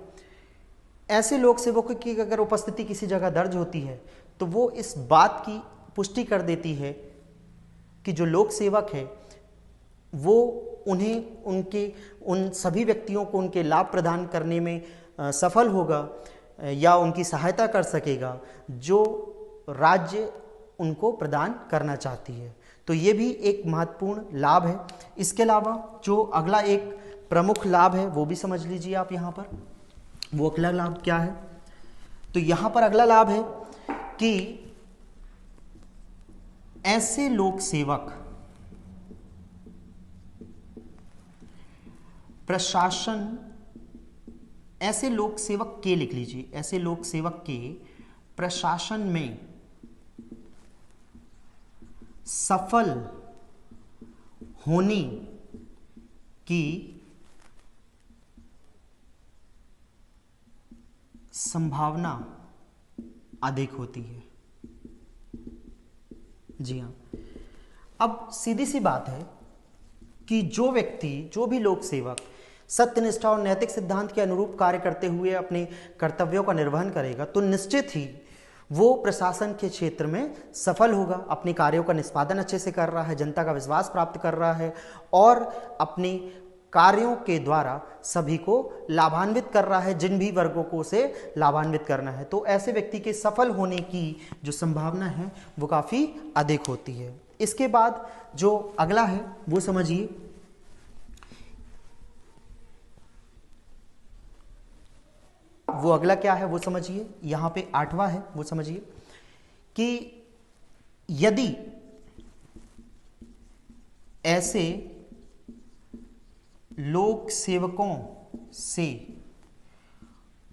ऐसे लोक सेवकों की अगर उपस्थिति किसी जगह दर्ज होती है, तो वो इस बात की पुष्टि कर देती है कि जो लोक सेवक है वो उन्हें उन सभी व्यक्तियों को उनके लाभ प्रदान करने में सफल होगा या उनकी सहायता कर सकेगा जो राज्य उनको प्रदान करना चाहती है। तो ये भी एक महत्वपूर्ण लाभ है। इसके अलावा जो अगला एक प्रमुख लाभ है वो भी समझ लीजिए आप यहाँ पर। वो अगला लाभ क्या है? तो यहाँ पर अगला लाभ है कि ऐसे लोक सेवक प्रशासन, ऐसे लोक सेवक के लिख लीजिए, ऐसे लोक सेवक के प्रशासन में सफल होने की संभावना अधिक होती है। जी हाँ, अब सीधी सी बात है कि जो व्यक्ति, जो भी लोक सेवक सत्यनिष्ठा और नैतिक सिद्धांत के अनुरूप कार्य करते हुए अपने कर्तव्यों का निर्वहन करेगा, तो निश्चित ही वो प्रशासन के क्षेत्र में सफल होगा, अपने कार्यों का निष्पादन अच्छे से कर रहा है, जनता का विश्वास प्राप्त कर रहा है और अपने कार्यों के द्वारा सभी को लाभान्वित कर रहा है, जिन भी वर्गों को उसे लाभान्वित करना है। तो ऐसे व्यक्ति के सफल होने की जो संभावना है वो काफ़ी अधिक होती है। इसके बाद जो अगला है वो समझिए, वो अगला क्या है वो समझिए, यहां पे 8वां है वो समझिए कि यदि ऐसे लोक सेवकों से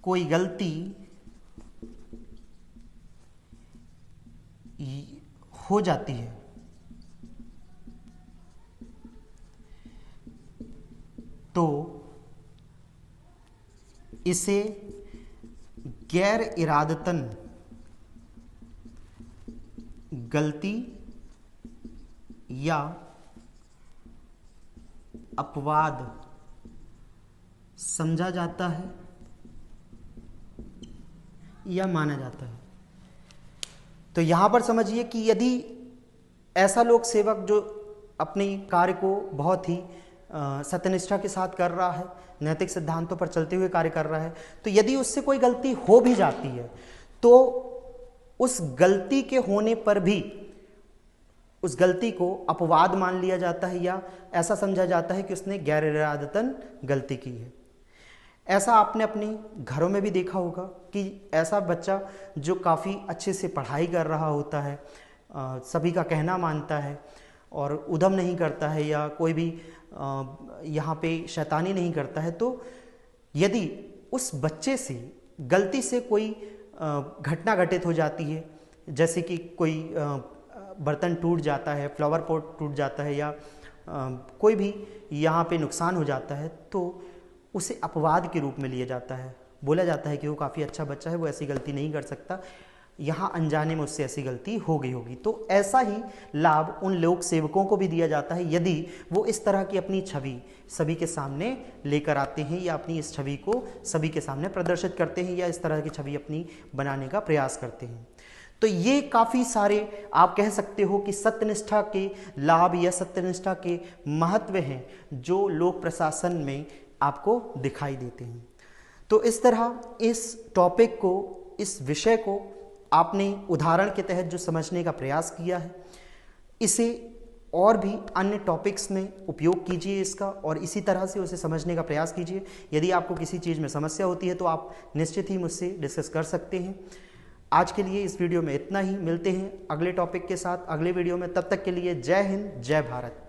कोई गलती हो जाती है तो इसे गैर इरादतन गलती या अपवाद समझा जाता है या माना जाता है। तो यहाँ पर समझिए कि यदि ऐसा लोक सेवक जो अपने कार्य को बहुत ही सत्यनिष्ठा के साथ कर रहा है, नैतिक सिद्धांतों पर चलते हुए कार्य कर रहा है, तो यदि उससे कोई गलती हो भी जाती है तो उस गलती के होने पर भी उस गलती को अपवाद मान लिया जाता है या ऐसा समझा जाता है कि उसने गैर इरादतन गलती की है। ऐसा आपने अपने घरों में भी देखा होगा कि ऐसा बच्चा जो काफ़ी अच्छे से पढ़ाई कर रहा होता है, सभी का कहना मानता है और उधम नहीं करता है या कोई भी यहाँ पे शैतानी नहीं करता है, तो यदि उस बच्चे से गलती से कोई घटना घटित हो जाती है, जैसे कि कोई बर्तन टूट जाता है, फ्लावर पॉट टूट जाता है या कोई भी यहाँ पे नुकसान हो जाता है, तो उसे अपवाद के रूप में लिया जाता है। बोला जाता है कि वो काफ़ी अच्छा बच्चा है, वो ऐसी गलती नहीं कर सकता, यहाँ अनजाने में उससे ऐसी गलती हो गई होगी। तो ऐसा ही लाभ उन लोक सेवकों को भी दिया जाता है यदि वो इस तरह की अपनी छवि सभी के सामने लेकर आते हैं या अपनी इस छवि को सभी के सामने प्रदर्शित करते हैं या इस तरह की छवि अपनी बनाने का प्रयास करते हैं। तो ये काफ़ी सारे आप कह सकते हो कि सत्यनिष्ठा के लाभ या सत्यनिष्ठा के महत्व हैं जो लोक प्रशासन में आपको दिखाई देते हैं। तो इस तरह इस टॉपिक को, इस विषय को आपने उदाहरण के तहत जो समझने का प्रयास किया है, इसे और भी अन्य टॉपिक्स में उपयोग कीजिए इसका, और इसी तरह से उसे समझने का प्रयास कीजिए। यदि आपको किसी चीज़ में समस्या होती है तो आप निश्चित ही मुझसे डिस्कस कर सकते हैं। आज के लिए इस वीडियो में इतना ही। मिलते हैं अगले टॉपिक के साथ अगले वीडियो में। तब तक के लिए जय हिंद, जय भारत।